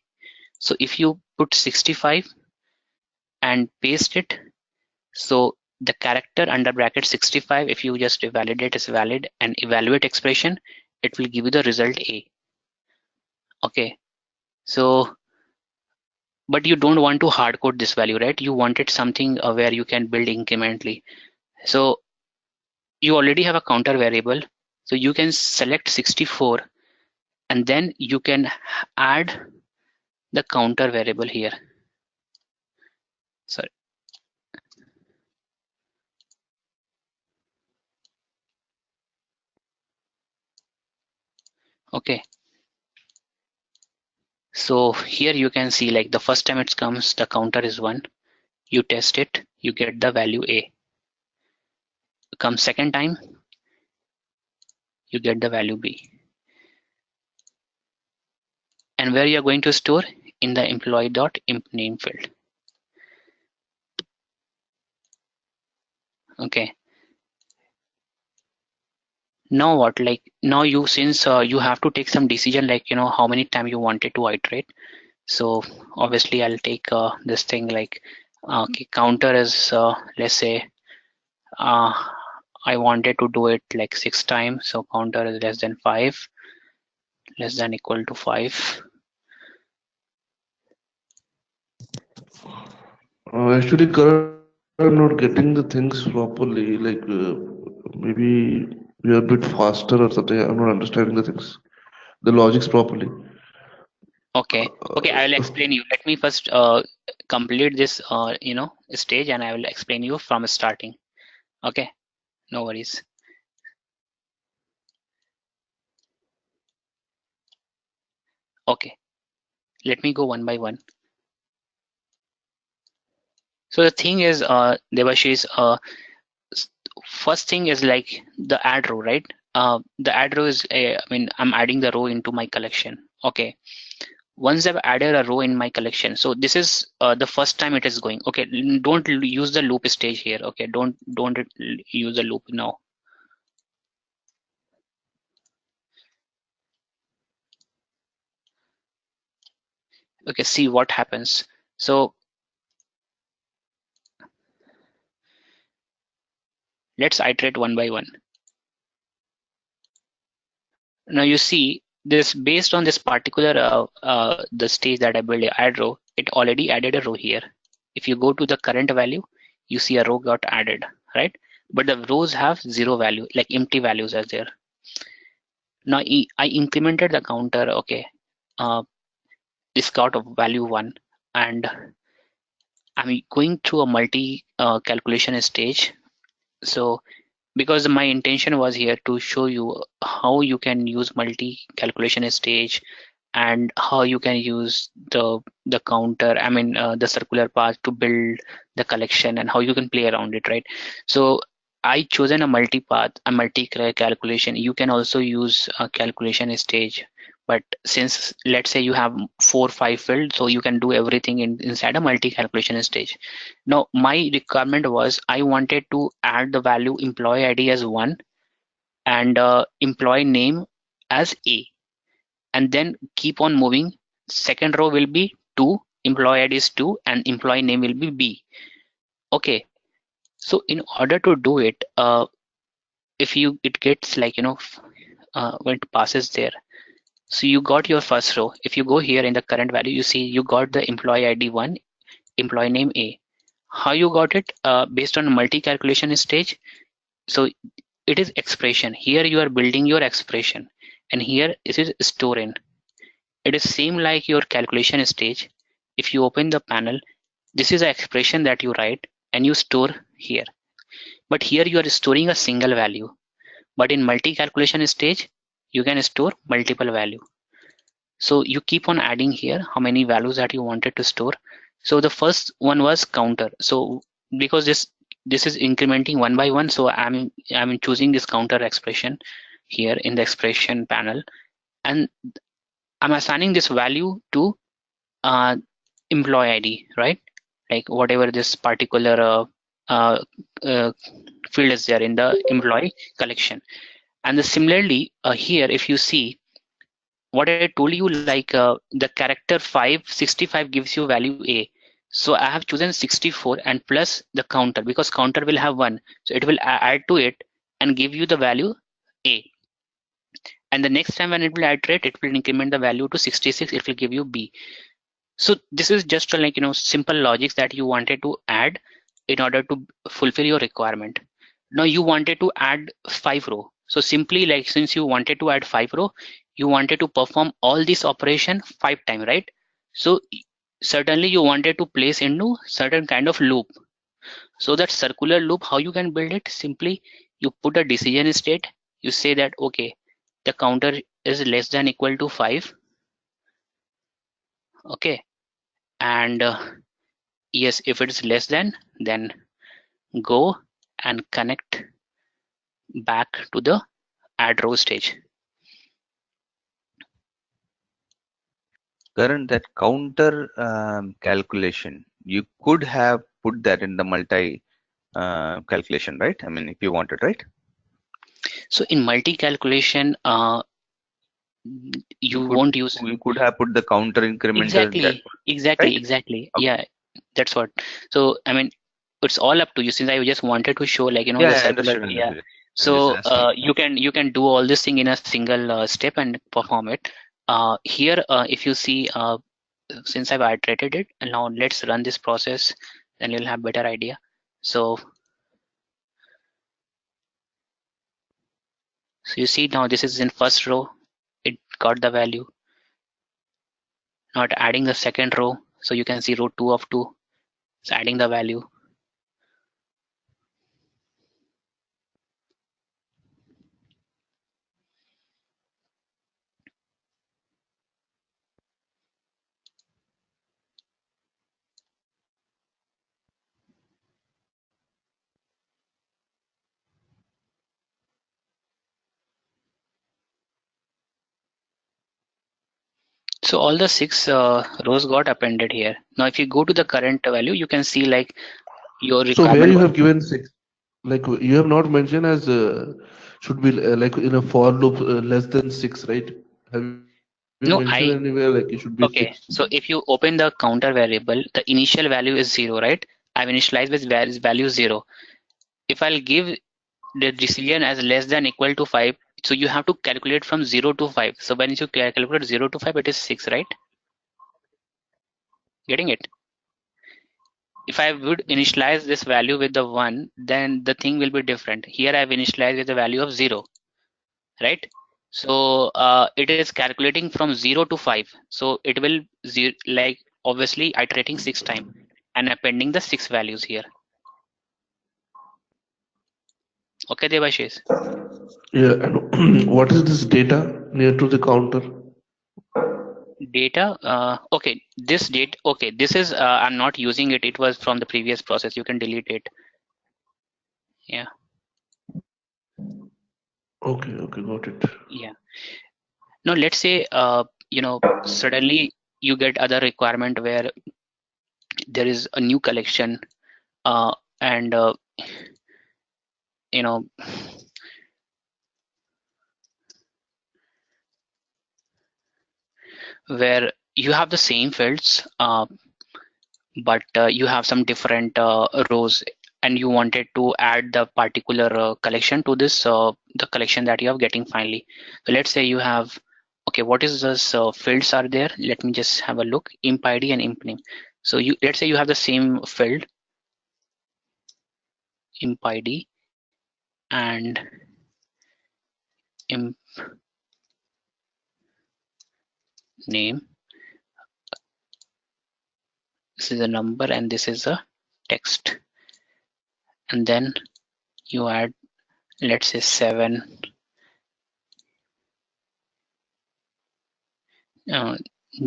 So if you put 65 and paste it, so the character under bracket 65, if you just validate as valid and evaluate expression, it will give you the result A. Okay, so but you don't want to hard code this value, right? You wanted something where you can build incrementally. So you already have a counter variable, so you can select 64 and then you can add the counter variable here. Sorry. Okay, so here you can see like the first time it comes, the counter is 1. You test it, you get the value A. Comes second time, you get the value B. And where you're going to store? In the employee.imp name field. Okay. Now what? Like now you, since you have to take some decision, like how many time you wanted to iterate. So obviously I'll take this thing like okay, counter is let's say uh, I wanted to do it like 6 times. So counter is less than 5, less than equal to 5. Actually, Karan, I'm not getting the things properly. Like maybe we are a bit faster or something. I'm not understanding the things, the logics properly. Okay, okay, I will explain you. Let me first complete this stage, and I will explain you from starting. Okay, no worries. Okay, let me go one by one. So the thing is, Debashish, first thing is like the add row, right? The add row is, I mean, I'm adding the row into my collection. Okay, once I've added a row in my collection, so this is the first time it is going. Okay, don't use the loop stage here. Okay, don't use the loop now. Okay, see what happens. So let's iterate one by one. Now you see this, based on this particular the stage that I built add row, it already added a row here. If you go to the current value, you see a row got added, right? But the rows have 0 value, like empty values are there. Now I incremented the counter. Okay, this got of value 1, and I'm going through a multi calculation stage. So because my intention was here to show you how you can use multi calculation stage and how you can use the counter, I mean the circular path to build the collection, and how you can play around it, right? So I chosen a multi path, a multi calculation. You can also use a calculation stage, but since let's say you have 4 5 fields, so you can do everything inside a multi calculation stage. Now my requirement was I wanted to add the value employee ID as 1 and employee name as A, and then keep on moving. Second row will be 2, employee ID is 2, and employee name will be B. Okay, so in order to do it, if you, it gets like when it passes there, so you got your first row. If you go here in the current value, you see you got the employee ID 1, employee name A. How you got it? Based on multi calculation stage. So it is expression. Here you are building your expression, and here this is store in. It is same like your calculation stage. If you open the panel, this is an expression that you write and you store here. But here you are storing a single value. But in multi-calculation stage, you can store multiple value. So you keep on adding here how many values that you wanted to store. So the first one was counter. So because this is incrementing one by one, so I'm choosing this counter expression here in the expression panel, and I'm assigning this value to uh, employee ID, right? Like whatever this particular uh, uh, field is there in the employee collection. And similarly here, if you see what I told you, like the character 565 gives you value A. So I have chosen 64 and plus the counter, because counter will have 1. So it will add to it and give you the value A. And the next time when it will iterate, it will increment the value to 66. It will give you B. So this is just like, simple logics that you wanted to add in order to fulfill your requirement. Now you wanted to add 5 row. So simply, like, since you wanted to add 5 row, you wanted to perform all this operation 5 times, right? So certainly you wanted to place into certain kind of loop. So that circular loop, how you can build it? Simply you put a decision state. You say that, okay, the counter is less than equal to 5. Okay, and yes, if it is less than, then go and connect back to the add row stage. Karan, that counter calculation, you could have put that in the multi calculation, right? I mean, if you wanted, right? So in multi calculation, you won't use. You could have put the counter incrementer in that, Exactly, right? exactly. Okay. Yeah, that's what. So I mean, it's all up to you. Since I just wanted to show, like, Yeah, the I circular. understood. Yeah. Understood. I'm just So asking. you can do all this thing in a single step and perform it. Here, if you see, since I've iterated it, and now let's run this process, then you'll have better idea. So you see now this is in first row, it got the value. Not adding the second row, so you can see row 2 of 2. It's adding the value. So all the 6 rows got appended here. Now if you go to the current value, you can see like your So where requirement you was. have given 6, like you have not mentioned as should be like in a for loop less than 6, right? Have you mentioned anywhere No, like it should be 6? okay. So if you open the counter variable, the initial value is 0, right? I've initialized with value 0. If I'll give the decision as less than equal to 5, so you have to calculate from 0 to 5. So when you calculate 0 to 5, it is 6, right? Getting it? If I would initialize this value with the 1, then the thing will be different. Here I've initialized with the value of 0, right? So it is calculating from 0 to 5. So it will like obviously iterating 6 times and appending the 6 values here. Okay, Devashish. Yeah, and what is this data near to the counter? Data, okay, this date, okay, this is, I'm not using it. It was from the previous process. You can delete it. Yeah. Okay, okay, got it. Yeah. Now let's say, suddenly you get other requirement where there is a new collection, and you know, where you have the same fields, but you have some different rows, and you wanted to add the particular collection to this, the collection that you are getting finally. So let's say you have, okay, what is this fields are there? Let me just have a look. Imp ID and imp name. So let's say you have the same field, imp ID and imp name. This is a number and this is a text, and then you add, let's say 7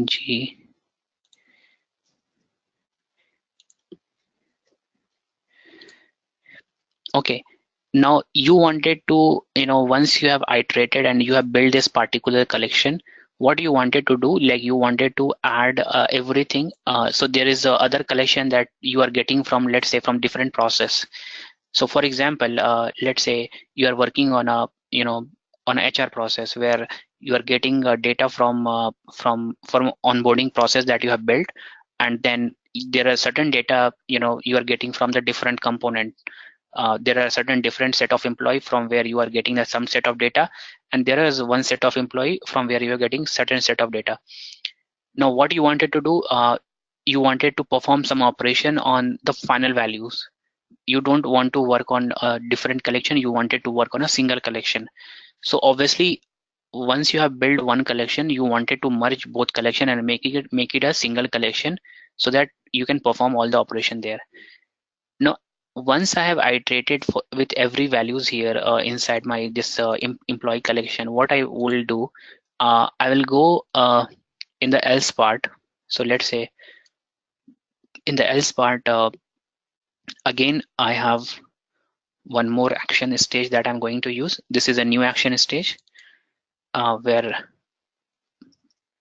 G. Okay, now you wanted to, once you have iterated and you have built this particular collection, what you wanted to do, like you wanted to add everything. So there is other collection that you are getting from, let's say, from different process. So for example, let's say you are working on a, on a HR process where you are getting data from onboarding process that you have built, and then there are certain data, you are getting from the different component. There are certain different set of employee from where you are getting some set of data, and there is one set of employee from where you are getting certain set of data. Now what you wanted to do, you wanted to perform some operation on the final values. You don't want to work on a different collection, you wanted to work on a single collection. So obviously once you have built one collection, you wanted to merge both collection and make it a single collection so that you can perform all the operation there. Now once I have iterated with every values here inside my this employee collection, what I will do, I will go in the else part. So let's say in the else part, again I have one more action stage that I'm going to use. This is a new action stage where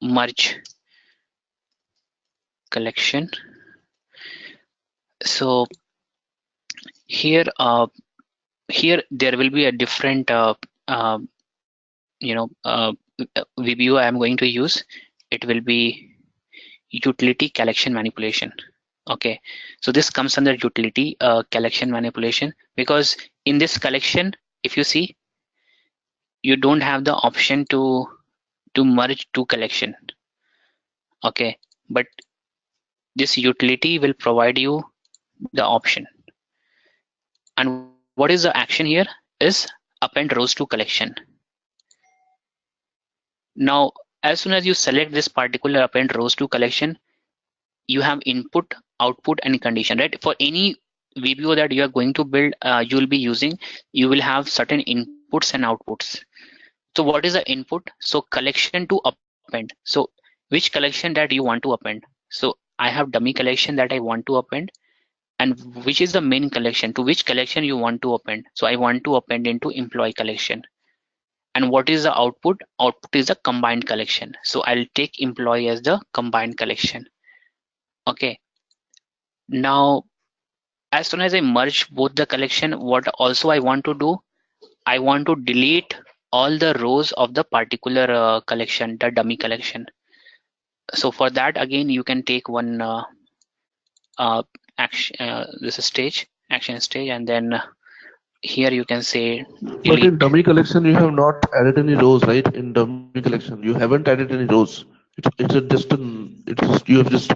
merge collection. So here here there will be a different you know VBO I'm going to use. It will be utility collection manipulation. Okay, so this comes under utility collection manipulation, because in this collection, if you see, you don't have the option to merge two collection. Okay, but this utility will provide you the option. And what is the action here is append rows to collection. Now as soon as you select this particular append rows to collection, you have input, output and condition, right? For any VBO that you are going to build, you will be using, you will have certain inputs and outputs. So what is the input? So collection to append. So which collection that you want to append? So I have dummy collection that I want to append, and which is the main collection, to which collection you want to append. So I want to append into employee collection. And what is the output? Output is a combined collection. So I'll take employee as the combined collection. Okay. Now, as soon as I merge both the collection, what also I want to do, I want to delete all the rows of the particular collection, the dummy collection. So for that, again, you can take one action, this is stage, action stage, and then here you can say But delete. in dummy collection, you have not added any rows, right? In dummy collection, you haven't added any rows. You have just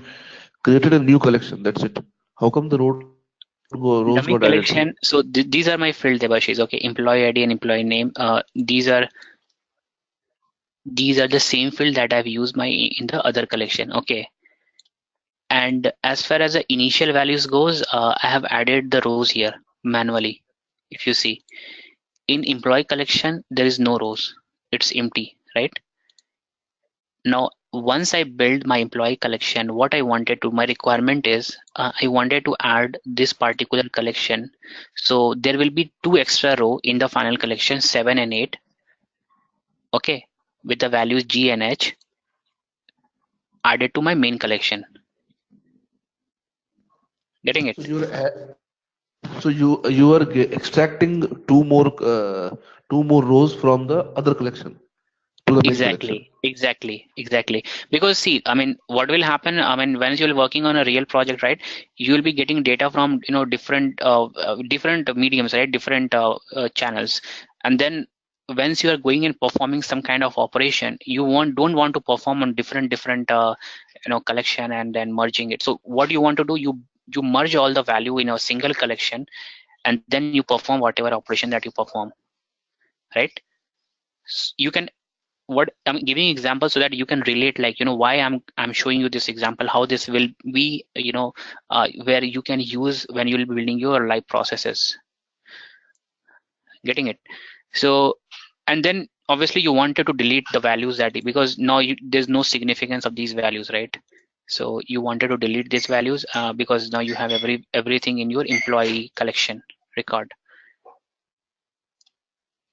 created a new collection. That's it. How come the rows got added? Dummy collection. So these are my field debashes. Okay, employee ID and employee name. These are the same field that I've used in the other collection. Okay. And as far as the initial values goes, I have added the rows here manually. If you see, in employee collection, there is no rows. It's empty, right? Now, once I build my employee collection, what I wanted to, my requirement is, I wanted to add this particular collection. So there will be two extra row in the final collection, 7 and 8. Okay, with the values G and H added to my main collection. Getting it? So you are extracting two more rows from the other collection to the main collection. Exactly. Because see, I mean, what will happen? I mean, once you're working on a real project, right? You will be getting data from different mediums, right? Different channels, and then once you are going and performing some kind of operation, you don't want to perform on different collection and then merging it. So what you want to do, you merge all the value in a single collection, and then you perform whatever operation that you perform, right? You can, what I'm giving example so that you can relate, like why I'm showing you this example, how this will be where you can use when you'll be building your live processes. Getting it? So, and then obviously you wanted to delete the values because now there's no significance of these values, right? So you wanted to delete these values because now you have everything in your employee collection record.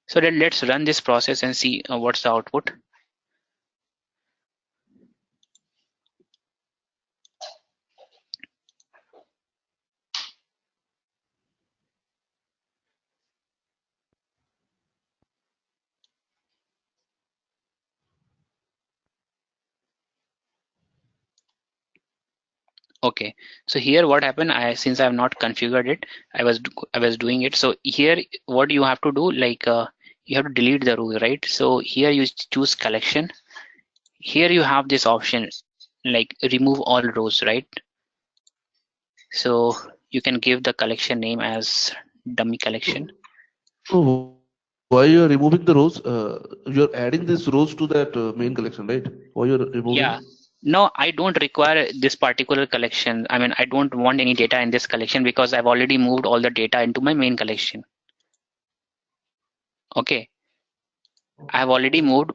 So then let's run this process and see what's the output. Okay, so here what happened, since I have not configured it, I was doing it. So here what you have to do, like you have to delete the row, right? So here you choose collection. Here you have this option, like remove all rows, right? So you can give the collection name as dummy collection. So why you are removing the rows? You are adding these rows to that main collection, right? Why you are removing? Yeah. No, I don't require this particular collection. I mean, I don't want any data in this collection because I've already moved all the data into my main collection. Okay. I have already moved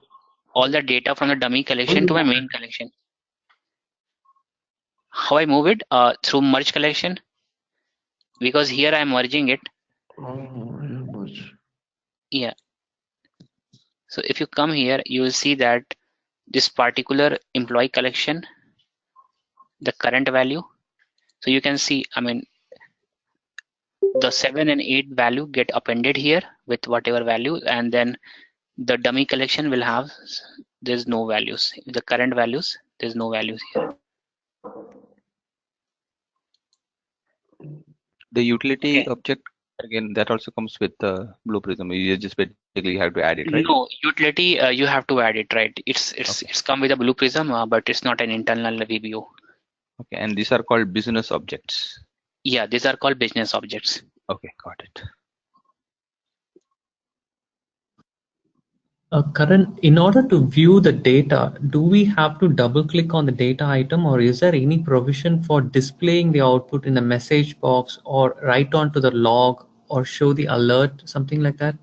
all the data from the dummy collection to my main collection. How I move it? Through merge collection, because here I'm merging it. Oh, yeah, much. Yeah. So if you come here, you will see that this particular employee collection, the current value. So you can see, I mean, the 7 and 8 value get appended here with whatever value, and then the dummy collection will have, there's no values. The current values, there's no values here. The utility Okay. object again that also comes with the Blue Prism. You just basically have to add it, right? No utility, you have to add it, right? It's come with a Blue Prism, but it's not an internal VBO. Okay, and these are called business objects. Yeah, these are called business objects. Okay, got it. Karan, in order to view the data, do we have to double click on the data item, or is there any provision for displaying the output in the message box or write onto the log or show the alert, something like that?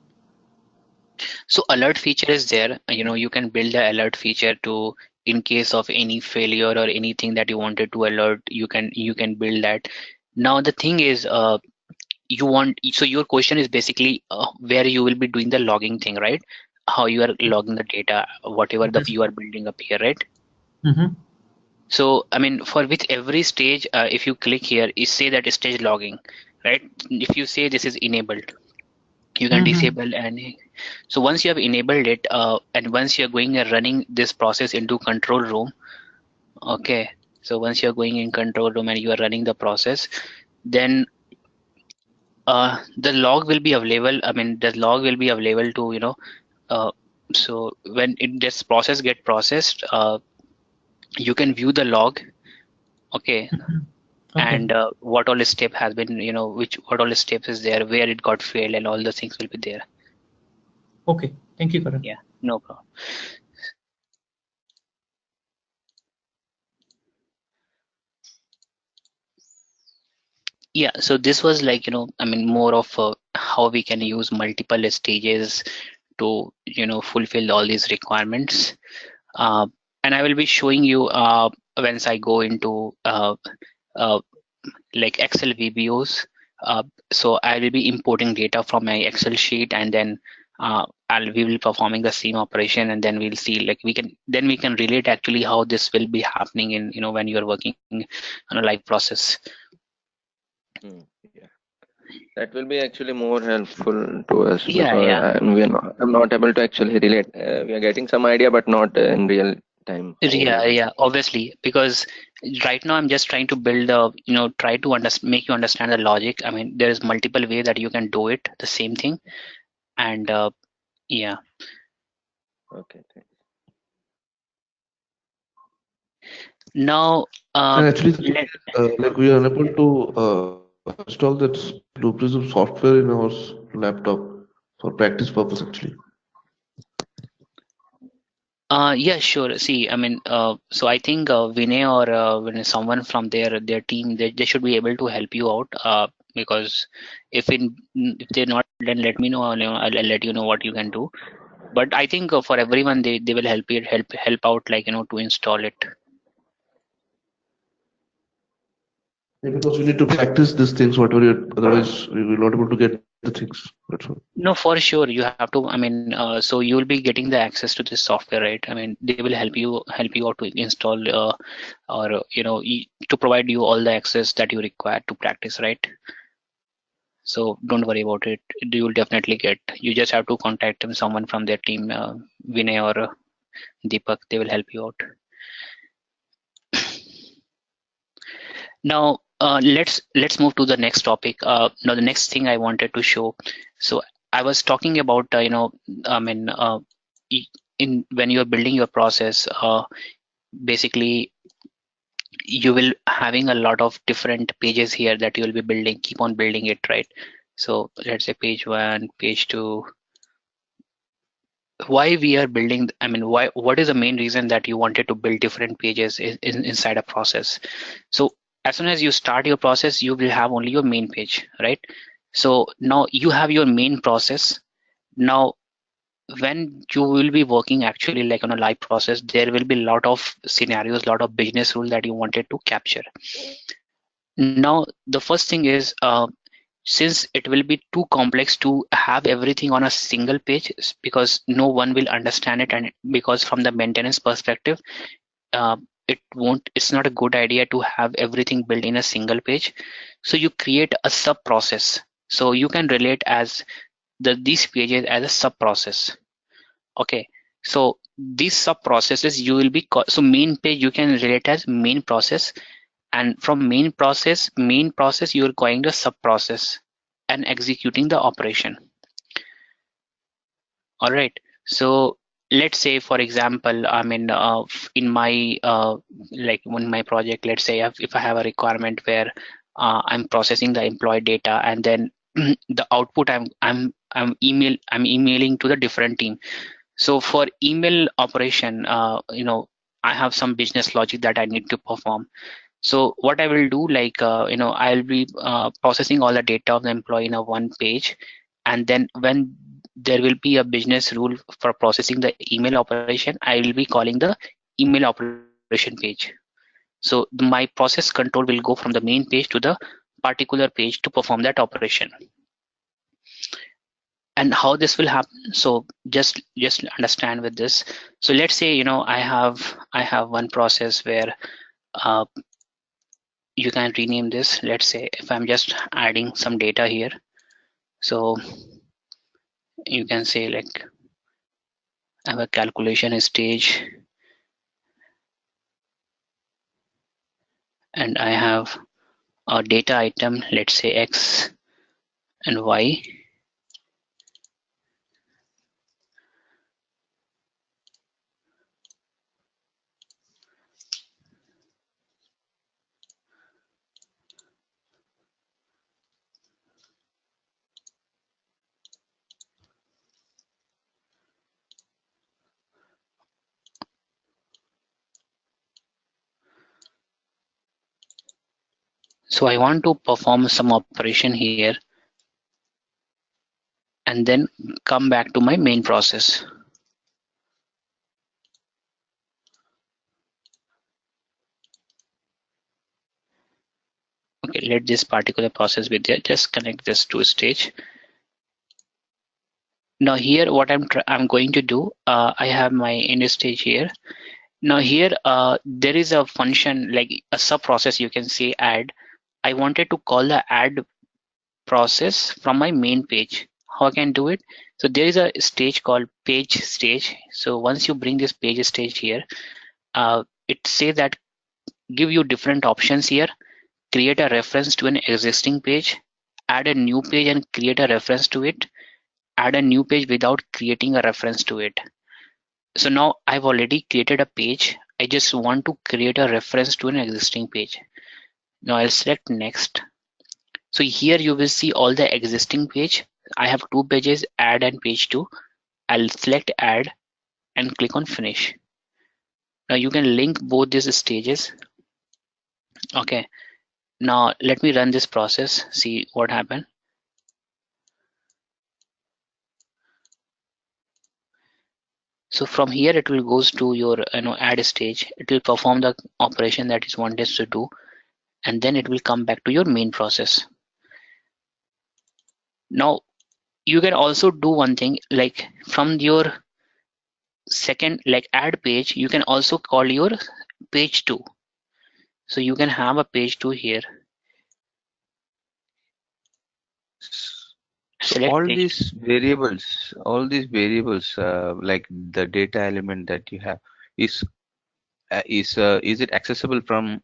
So alert feature is there. You can build the alert feature to, in case of any failure or anything that you wanted to alert, you can build that. Now the thing is, so your question is basically where you will be doing the logging thing, right? How you are logging the data, whatever Yes. you are building up here, right? Mm-hmm. So I mean, for with every stage, if you click here, it say that stage logging, right? If you say this is enabled, you can disable. And so once you have enabled it, and once you're going and running this process into control room, okay, so once you're going in control room and you are running the process, then the log will be available. I mean, the log will be available to, so when this process get processed, you can view the log. Okay. Okay. And what all step has been, what all steps is there, where it got failed, and all the things will be there. Okay. Thank you, Karan. Yeah, no problem. Yeah, so this was like, I mean, more of how we can use multiple stages to, fulfill all these requirements. And I will be showing you once I go into uh, like Excel VBOs. So I will be importing data from my Excel sheet, and then we will be performing the same operation, and then we'll see, like, we can relate actually how this will be happening in, when you're working on a live process. Yeah, that will be actually more helpful to us Yeah, because yeah. I'm not able to actually relate. We are getting some idea, but not in real time. Yeah, obviously, because right now I'm just trying to build try to make you understand the logic. I mean, there is multiple way that you can do it, the same thing. And yeah. Okay, thanks. Now, And actually, the thing is, like we are unable to install that Blue Prism software in our laptop for practice purpose actually. yeah, sure. See, I mean, so I think Vinay or when someone from their team, they should be able to help you out. Because if they're not, then let me know. I'll let you know what you can do. But I think for everyone, they will help out, like, to install it. Yeah, because we need to practice these things, whatever you, otherwise we will not able to get the things. That's all. No, for sure you have to. I mean, so you will be getting the access to this software, right? I mean, they will help you out to install, or to provide you all the access that you require to practice, right? So don't worry about it. You will definitely get. You just have to contact them, someone from their team, Vinay or Deepak. They will help you out. Now, let's move to the next topic. Now, the next thing I wanted to show. So I was talking about, I mean, in when you are building your process, basically you will having a lot of different pages here that you will be building, keep on building it, right? So let's say page 1, page 2. Why we are building, I mean, why, what is the main reason that you wanted to build different pages inside a process? So as soon as you start your process, you will have only your main page, right? So now you have your main process. Now when you will be working actually like on a live process, there will be a lot of scenarios, a lot of business rule that you wanted to capture. Now the first thing is, since it will be too complex to have everything on a single page, because no one will understand it, and because from the maintenance perspective, uh, it's not a good idea to have everything built in a single page. So you create a sub process. So you can relate as these pages as a sub process. Okay, so these sub processes you will be so main page you can relate as main process, and from main process you are going to sub process and executing the operation. All right, so let's say for example, I mean, in my like in my project, let's say if I have a requirement where I'm processing the employee data, and then the output I'm emailing to the different team. So for email operation, I have some business logic that I need to perform. So what I will do, like, I'll be processing all the data of the employee in a one page. And then when there will be a business rule for processing the email operation, I will be calling the email operation page. So my process control will go from the main page to the particular page to perform that operation. And how this will happen, so just understand with this. So let's say, I have one process where uh, you can rename this. Let's say if I'm just adding some data here, so you can say like I have a calculation stage, and I have a data item, let's say X and Y. So I want to perform some operation here and then come back to my main process. Okay, let this particular process be there. Just connect this to a stage. Now here, what I'm going to do, I have my end stage here. Now here, there is a function like a sub process. You can say add. I wanted to call the add process from my main page. How I can do it? So there is a stage called page stage. So once you bring this page stage here, it says that give you different options here. Create a reference to an existing page, add a new page and create a reference to it, add a new page without creating a reference to it. So now I've already created a page. I just want to create a reference to an existing page. Now I'll select next. So here you will see all the existing page. I have two pages, add and page 2. I'll select add and click on finish. Now you can link both these stages. Okay. Now let me run this process, see what happened. So from here it will goes to your add stage. It will perform the operation that is wanted to do, and then it will come back to your main process. Now you can also do one thing, like from your second like add page, you can also call your page 2. So you can have a page 2 here. So Select all page. these variables, like the data element that you have, is it accessible from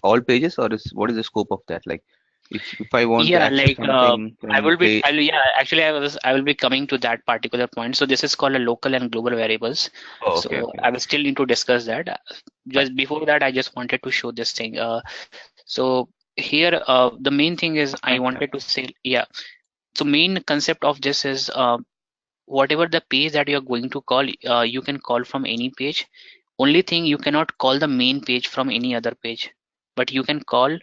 all pages, or what is the scope of that? Like, if I want to Yeah, access like something I from will be, yeah, actually I will be coming to that particular point. So this is called a local and global variables. Oh, okay, So okay. I will still need to discuss that. just before that, I just wanted to show this thing. So here, the main thing is I wanted to say, yeah. So main concept of this is whatever the page that you're going to call, you can call from any page. Only thing, you cannot call the main page from any other page, but you can call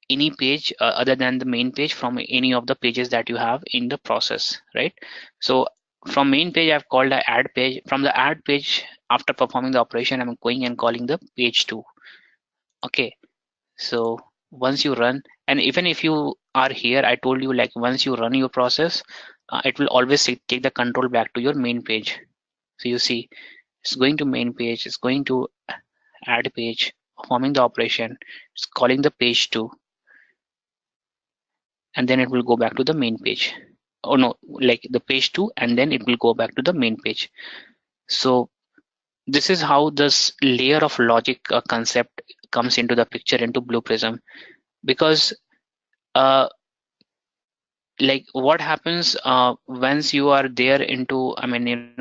any page other than the main page from any of the pages that you have in the process, right? So from main page, I've called the add page. From the add page, after performing the operation, I'm going and calling the page 2. Okay, so once you run, and even if you are here, I told you, like, once you run your process, it will always take the control back to your main page. So you see, it's going to main page, it's going to add page, performing the operation, it's calling the page 2, and then it will go back to the main page. Oh no, like the page 2, and then it will go back to the main page. So this is how this layer of logic concept comes into the picture into Blue Prism. Because uh, like what happens once you are there into, I mean,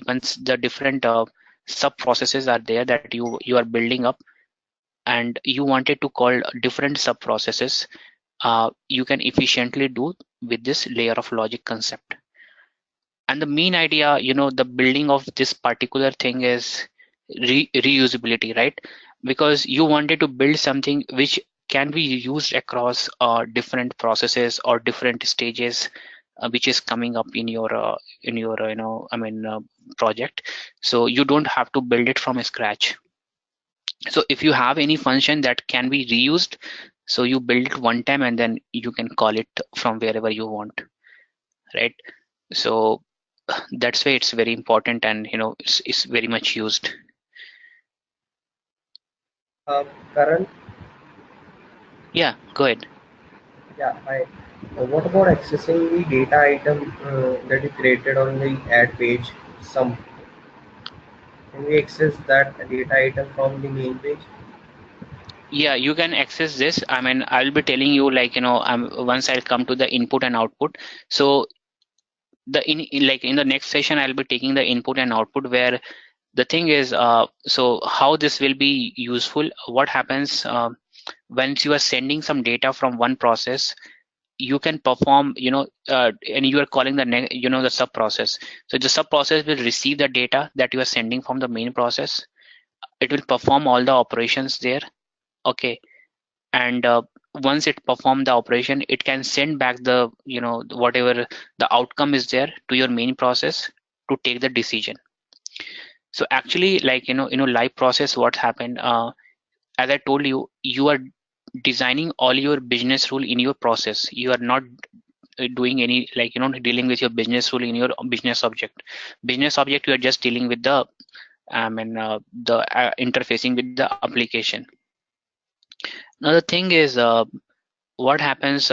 once the different sub processes are there that you are building up, and you wanted to call different sub processes, you can efficiently do with this layer of logic concept. And the main idea, the building of this particular thing is reusability, right? Because you wanted to build something which can be used across different processes or different stages, which is coming up in your project. So you don't have to build it from scratch. So if you have any function that can be reused, so you build it one time and then you can call it from wherever you want, right? So that's why it's very important, and it's very much used. Karan, Yeah, go ahead. yeah, hi. What about accessing the data item that is created on the ad page? Some Can we access that data item from the main page? Yeah, you can access this. I mean, I'll be telling you, like, once I'll come to the input and output. So like in the next session, I'll be taking the input and output, where the thing is, so how this will be useful, what happens once you are sending some data from one process, you can perform, and you are calling the the sub process. So the sub process will receive the data that you are sending from the main process. It will perform all the operations there. Okay, and once it perform the operation, it can send back the, whatever the outcome is there to your main process to take the decision. So actually, like, live process, what happened, as I told you, you are designing all your business rule in your process. You are not doing any, like, dealing with your business rule in your business object. Business object, you are just dealing with the, the interfacing with the application. Now the thing is, what happens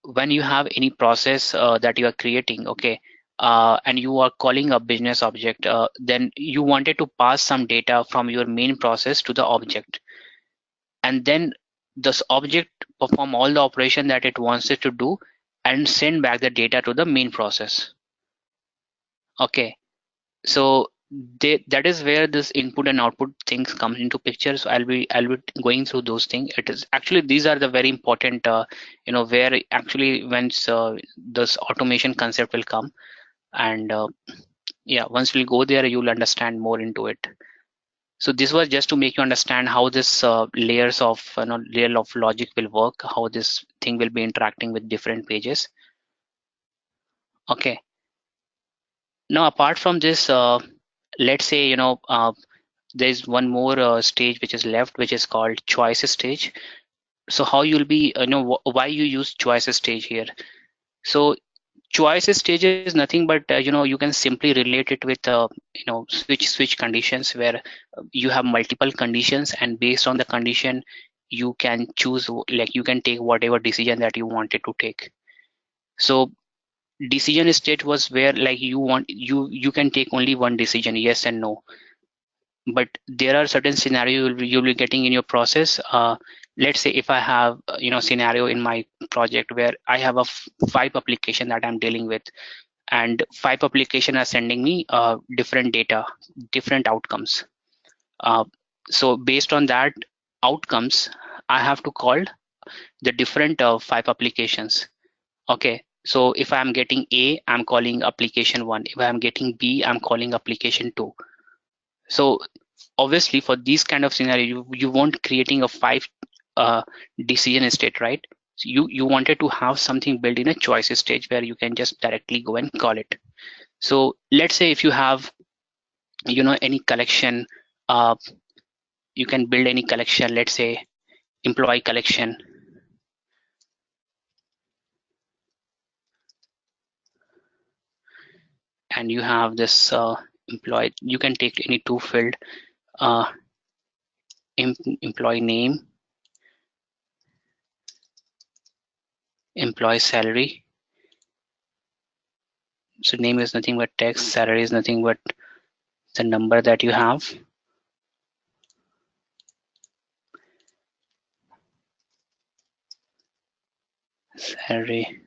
when you have any process that you are creating, okay, and you are calling a business object, then you wanted to pass some data from your main process to the object, and then this object perform all the operation that it wants it to do and send back the data to the main process. Okay, so that is where this input and output things come into picture. So I'll be going through those things. It is actually, these are the very important, where actually once this automation concept will come, and yeah, once we'll go there, you'll understand more into it. So this was just to make you understand how this layers of, layer of logic will work, how this thing will be interacting with different pages. Okay, now apart from this, let's say, there's one more stage which is left, which is called choice stage. So how you'll be, why you use choice stage here. So choice stage is nothing but, you can simply relate it with, switch conditions, where you have multiple conditions, and based on the condition, you can choose, like, you can take whatever decision that you wanted to take. So decision stage was where, like, you can take only one decision, yes and no. But there are certain scenarios you'll be getting in your process. Let's say if I have, scenario in my project where I have a 5 application that I'm dealing with, and 5 application are sending me different data, different outcomes. So based on that outcomes, I have to call the different 5 applications. Okay, so if I'm getting A, I'm calling application 1. If I'm getting B, I'm calling application 2. So obviously for these kind of scenario, you won't creating a 5 decision state, right? So you wanted to have something built in a choice stage where you can just directly go and call it. So let's say if you have any collection, uh, you can build any collection, let's say employee collection, and you have this employee. You can take any two field, uh, employee name, employee salary. So name is nothing but text, salary is nothing but the number that you have. Salary.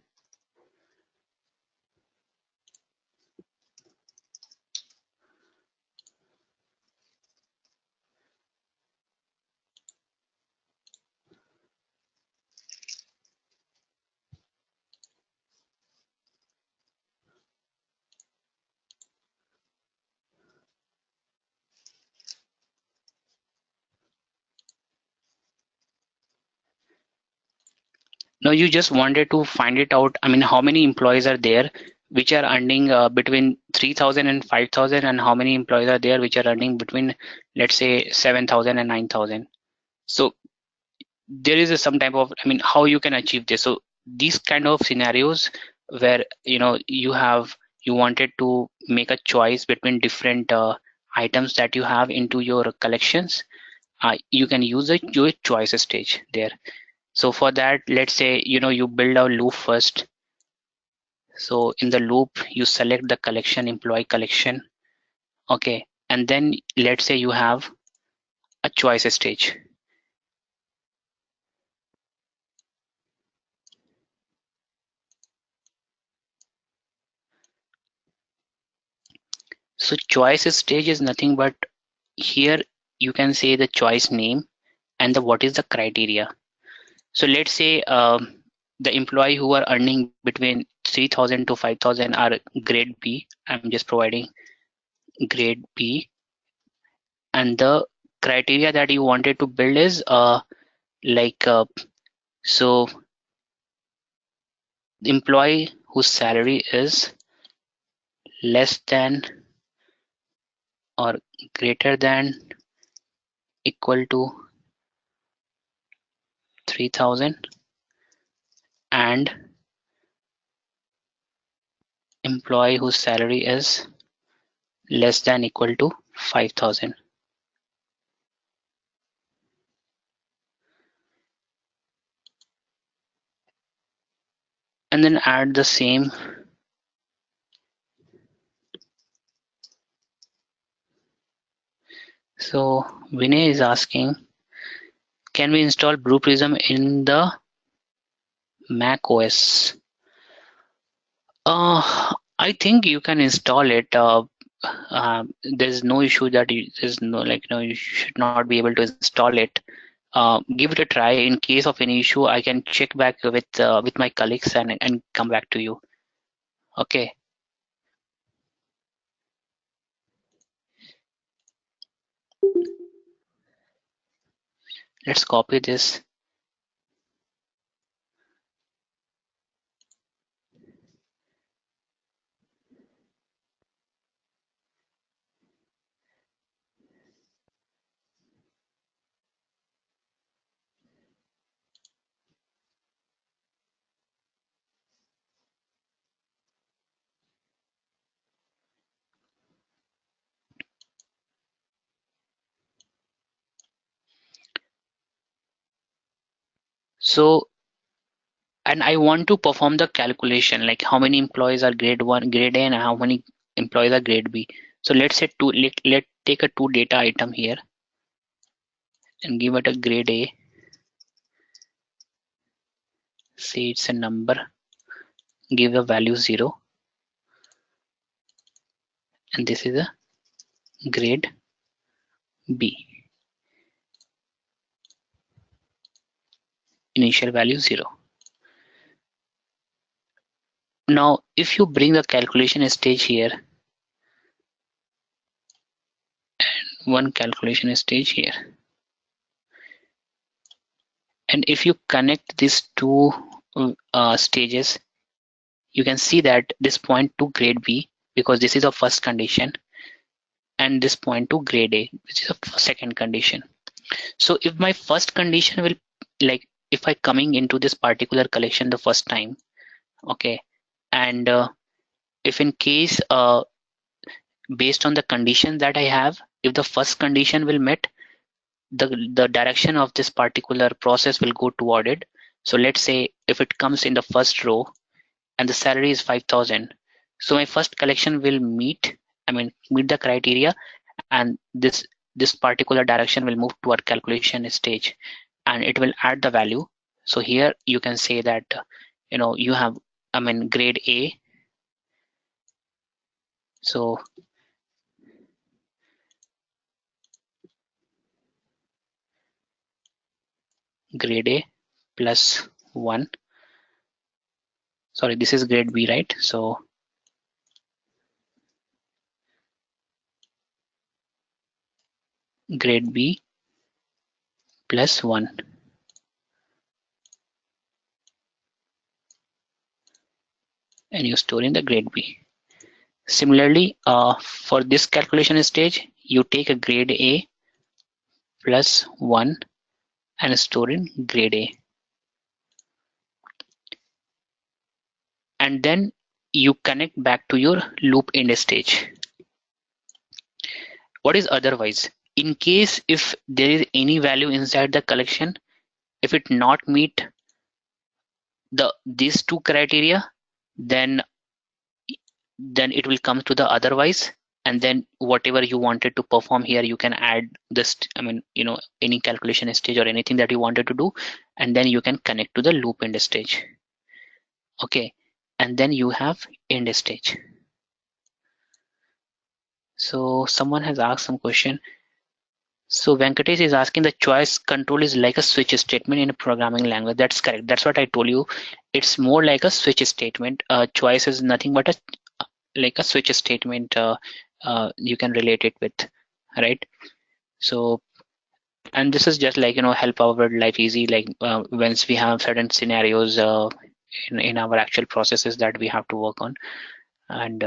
No, you just wanted to find it out. I mean, how many employees are there which are earning between 3,000 and 5,000, and how many employees are there which are earning between, let's say, 7,000 and 9,000. So there is some type of, I mean, how you can achieve this. So these kind of scenarios where you wanted to make a choice between different items that you have into your collections, you can use your choice stage there. So for that, let's say you build a loop first. So in the loop, you select the collection, employee collection. Okay, and then let's say you have a choice stage. So choice stage is nothing but, here you can say the choice name and what is the criteria. So let's say the employee who are earning between 3,000 to 5,000 are grade B. I'm just providing grade B, and the criteria that you wanted to build is like so the employee whose salary is less than or greater than equal to 3,000, and employee whose salary is less than equal to 5,000. And then add the same. So Vinay is asking, can we install Blue Prism in the Mac OS? I think you can install it. There's no issue that there's no, you should not be able to install it. Give it a try. In case of any issue, I can check back with my colleagues and come back to you. Okay. Let's copy this. So, and I want to perform the calculation, like how many employees are grade 1, grade A, and how many employees are grade B. So let's say let take a two data item here and give it a grade A. Say it's a number, give the value 0, and this is a grade B. initial value 0. Now if you bring the calculation stage here, one calculation stage here, and if you connect these two stages, you can see that this point to grade B, because this is a first condition, and this point to grade A, which is a second condition. So if my first condition will, like if I coming into this particular collection the first time, okay, and if in case based on the condition that I have, if the first condition will met, the direction of this particular process will go toward it. So let's say if it comes in the first row and the salary is 5,000, so my first collection will meet the criteria, and this particular direction will move toward calculation stage, and it will add the value. So here you can say that you have grade A. So grade A plus 1, sorry, this is grade B, right? So grade B plus 1, and you store in the grade B. Similarly, for this calculation stage, you take a grade A plus 1 and store in grade A. And then you connect back to your loop end stage. What is otherwise? In case if there is any value inside the collection, if it not meet these two criteria, then it will come to the otherwise, and then whatever you wanted to perform here, you can add this, any calculation stage or anything that you wanted to do, and then you can connect to the loop end stage. Okay, and then you have end stage. So someone has asked some question. So Venkatesh is asking, the choice control is like a switch statement in a programming language. That's correct. That's what I told you. It's more like a switch statement. Choice is nothing but like a switch statement. You can relate it with, right? So, and this is just like help our life easy. Like once we have certain scenarios in our actual processes that we have to work on, and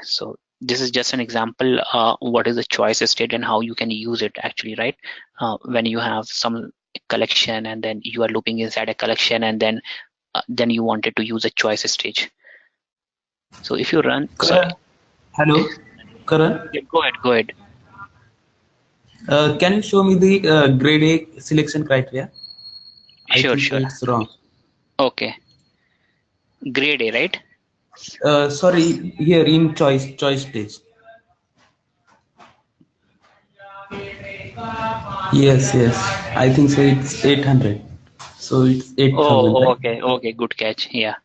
so this is just an example what is the choice state and how you can use it actually, right? When you have some collection and then you are looping inside a collection, and then you wanted to use a choice stage. So if you run, sorry. Hello, Karan. Yeah, go ahead. Can you show me the grade A selection criteria? I Sure. think so it's wrong. Okay, grade A, right? Sorry, here in choice stage. Yes. I think so it's 800. So it's 8,000, Oh, right? okay, good catch. Yeah.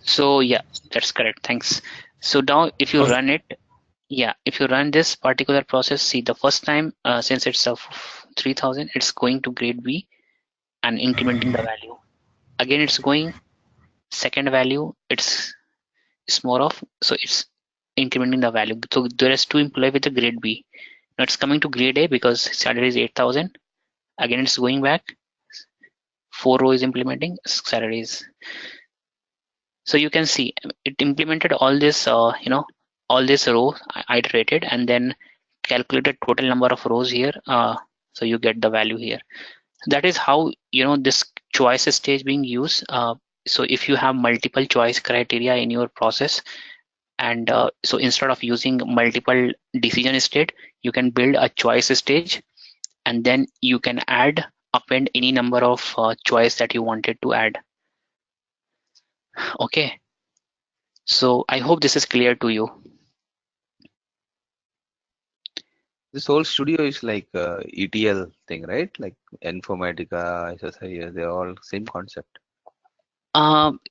So yeah, that's correct. Thanks. So now if you Okay. run it, yeah, if you run this particular process, see the first time, since it's of 3000, it's going to grade B and incrementing the value. Again, it's going second value, it's more of, so it's incrementing the value. So there is two employee with the grade B. Now it's coming to grade A because salary is 8000. Again, it's going back. 4 row is implementing salary is. So you can see it implemented all this, all this row iterated, and then calculated total number of rows here. So you get the value here. That is how this choice stage being used. So if you have multiple choice criteria in your process, and so instead of using multiple decision state, you can build a choice stage, and then you can append any number of choice that you wanted to add. Okay, so I hope this is clear to you. This whole studio is like ETL thing, right? Like Informatica, SSIS, they're all same concept.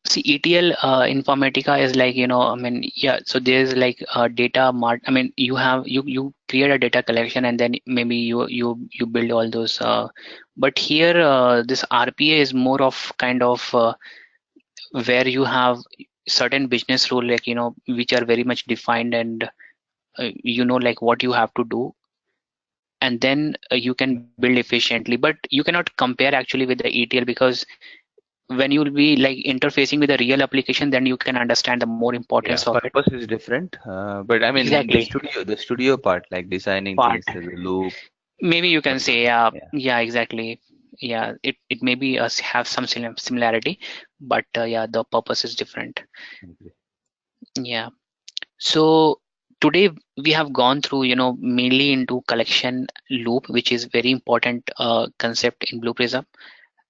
See, ETL Informatica is like, I mean, yeah, so there's like data mart. I mean, you create a data collection and then maybe you build all those. But here, this RPA is more of kind of where you have certain business rule, like, which are very much defined, and like what you have to do, and then you can build efficiently. But you cannot compare actually with the ETL, because when you will be like interfacing with a real application, then you can understand the more Yeah, importance of it. purpose is different. But I mean Exactly. the studio part, like designing Part. things, the loop, Maybe you can stuff like say, that. Yeah. yeah, exactly. Yeah, it maybe have some similarity, but yeah, the purpose is different. Okay. Yeah. So today we have gone through, mainly into collection loop, which is very important concept in Blue Prism.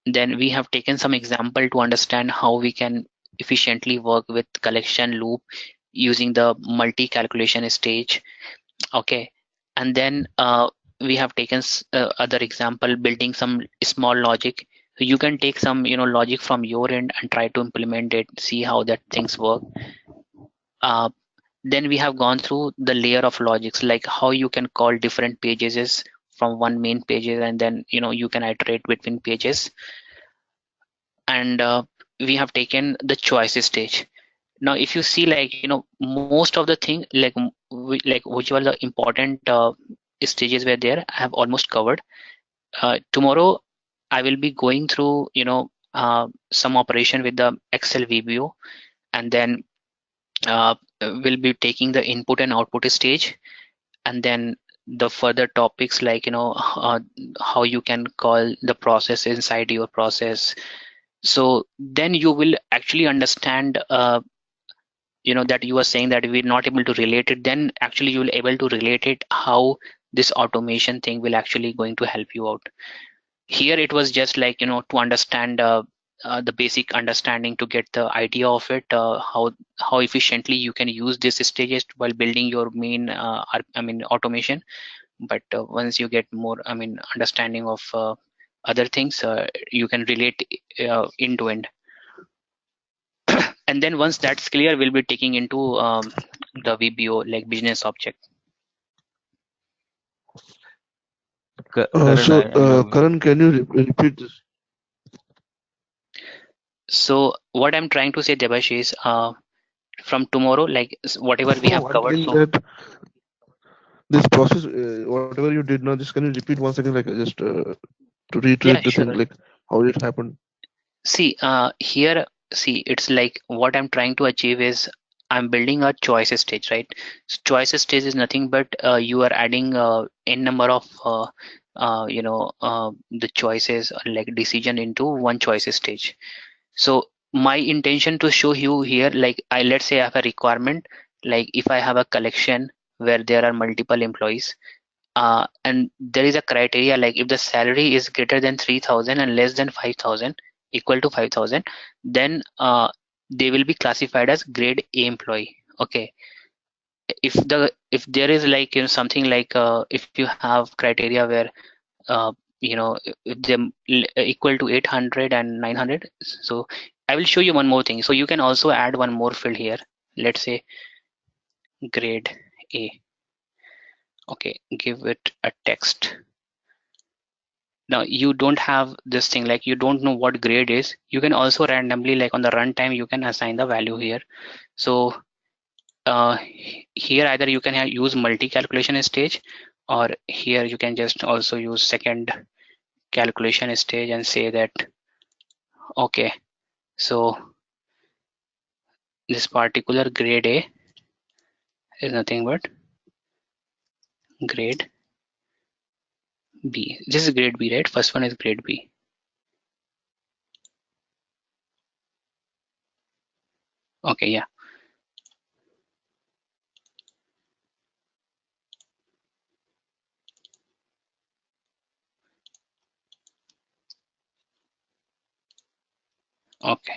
Then we have taken some example to understand how we can efficiently work with collection loop using the multi calculation stage. Okay. And then we have taken other example, building some small logic. So you can take some, logic from your end and try to implement it, see how that things work. Uh, then we have gone through the layer of logics, like how you can call different pages from one main pages, and then, you can iterate between pages. And we have taken the choices stage. Now if you see, like, most of the thing, like like which were the important stages were there, I have almost covered. Tomorrow I will be going through, some operation with the Excel VBO, and then we'll be taking the input and output stage, and then the further topics, like, how you can call the process inside your process. So then you will actually understand, that you are saying that we're not able to relate it, then actually you will able to relate it, how this automation thing will actually going to help you out. Here it was just like, to understand the basic understanding, to get the idea of it, how efficiently you can use these stages while building your main automation. But once you get more, understanding of other things, you can relate end to end. And then once that's clear, we'll be taking into the VBO, like business object. Karan, I know. Karan, can you repeat this? So what I'm trying to say, Debash, is from tomorrow, like whatever we No, have I'm covered. saying So that this process, whatever you did now, just can you repeat once again, like just to yeah, reiterate the thing, sure. like how it happened? See, here, see, it's like what I'm trying to achieve is I'm building a choice stage, right? So choice stage is nothing but you are adding n number of the choices, like decision, into one choice stage. So my intention to show you here, like let's say I have a requirement, like if I have a collection where there are multiple employees, and there is a criteria, like if the salary is greater than 3,000 and less than 5,000, equal to 5,000, then they will be classified as grade A employee. Okay. If there is like, something like if you have criteria where uh, if they equal to 800 and 900, so I will show you one more thing. So you can also add one more field here. Let's say grade A. Okay, give it a text. Now you don't have this thing, like you don't know what grade is. You can also randomly, like on the runtime, you can assign the value here. So uh, here either you can use multi calculation stage, or here you can just also use second calculation stage and say that, okay, so this particular grade A is nothing but grade B. This is grade B, right? First one is grade B. Okay, yeah. Okay.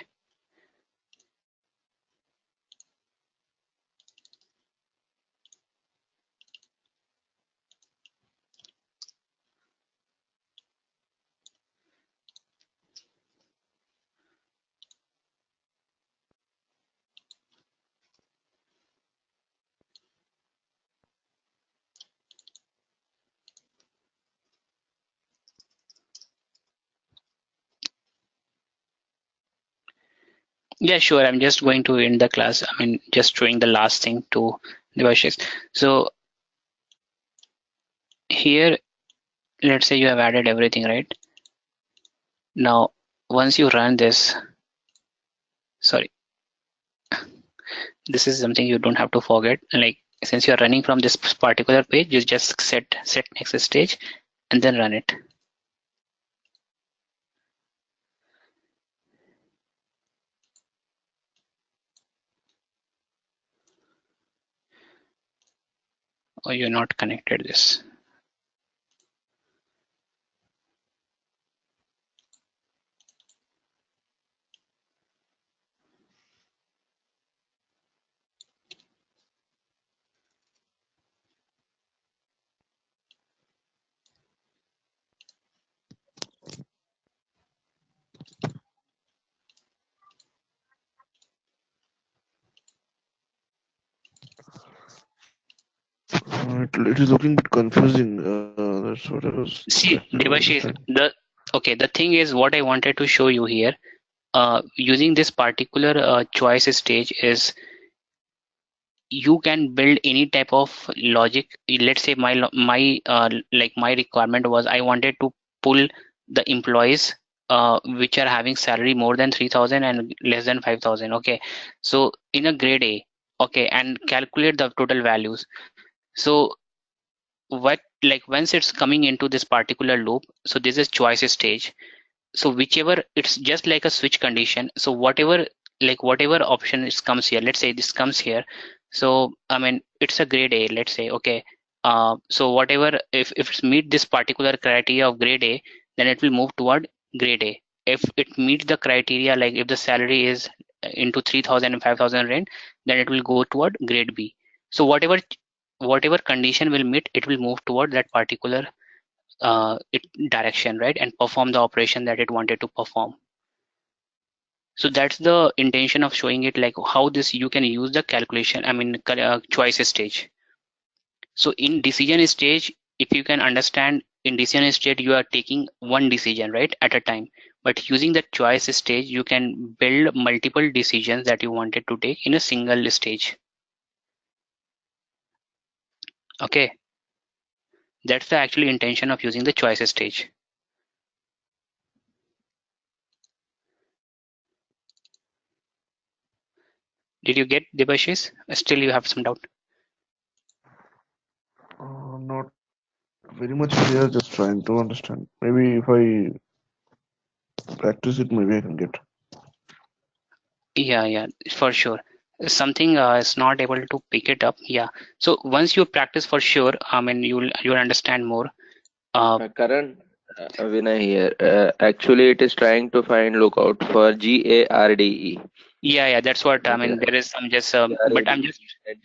Yeah, sure. I'm just going to end the class. I mean, just showing the last thing to Devashish. So here, let's say you have added everything, right? Now, once you run this, sorry, this is something you don't have to forget. Like, since you're running from this particular page, you just set next stage and then run it. Or you're not connected this. It is looking a bit confusing. That's what I was trying See, to Devashish, understand. the thing is what I wanted to show you here, using this particular choice stage is you can build any type of logic. Let's say my requirement was I wanted to pull the employees which are having salary more than 3,000 and less than 5,000. Okay, so in a grade A, okay, and calculate the total values. So what, like once it's coming into this particular loop, so this is choice stage. So whichever, it's just like a switch condition. So whatever option is comes here, let's say this comes here. So I mean it's a grade A, let's say. Okay, so whatever, if it's meet this particular criteria of grade A, then it will move toward grade A. If it meets the criteria, like if the salary is into 3,000 and 5,000 range, then it will go toward grade B. So whatever condition will meet, it will move toward that particular direction, right, and perform the operation that it wanted to perform. So that's the intention of showing it, like how this you can use the calculation, I mean choice stage. So in decision stage, if you can understand, in decision stage you are taking one decision, right, at a time. But using the choice stage, you can build multiple decisions that you wanted to take in a single stage. Okay, that's the actual intention of using the choice stage. Did you get, Debashis? Still you have some doubt? Not very much clear. Just trying to understand. Maybe if I practice it, maybe I can get. Yeah, for sure. Something is not able to pick it up. Yeah. So once you practice, for sure, I mean you'll understand more. Karan, Vinay here. Actually, it is trying to find lookout for GARDE. Yeah, that's what I Like mean. There is some just, but I'm just GARDE.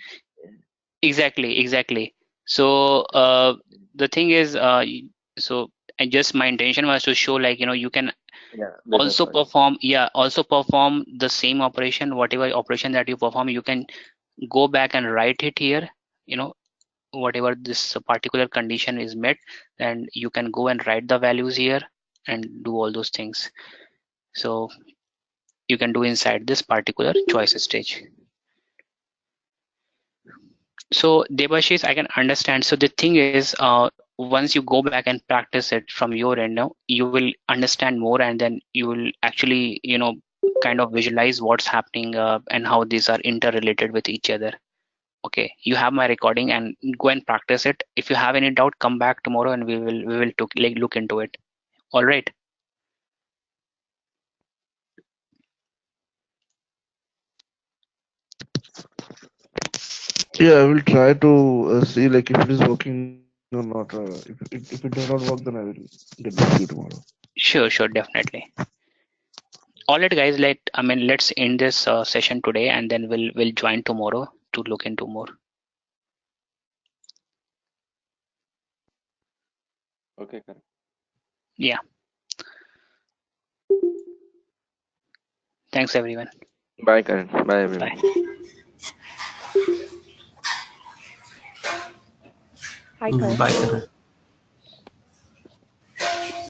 exactly. So the thing is, so and just my intention was to show, like, you can Yeah, business also logic. perform, yeah, also perform the same operation, whatever operation that you perform, you can go back and write it here. You know, whatever this particular condition is met, and you can go and write the values here and do all those things. So you can do inside this particular choice stage. So Debashis, I can understand. So the thing is, once you go back and practice it from your end now, you will understand more, and then you will actually, kind of visualize what's happening, and how these are interrelated with each other. Okay, you have my recording, and go and practice it. If you have any doubt, come back tomorrow and we will look into it. All right. Yeah, I will try to see like if it is working or not. If it does not work, then I will get back to you tomorrow. Sure, definitely. All right, guys. Let's end this session today, and then we'll join tomorrow to look into more. Okay, Karan. Yeah. Thanks, everyone. Bye, Karan. Bye, everyone. Bye. Hi, Karan. Bye, Karan.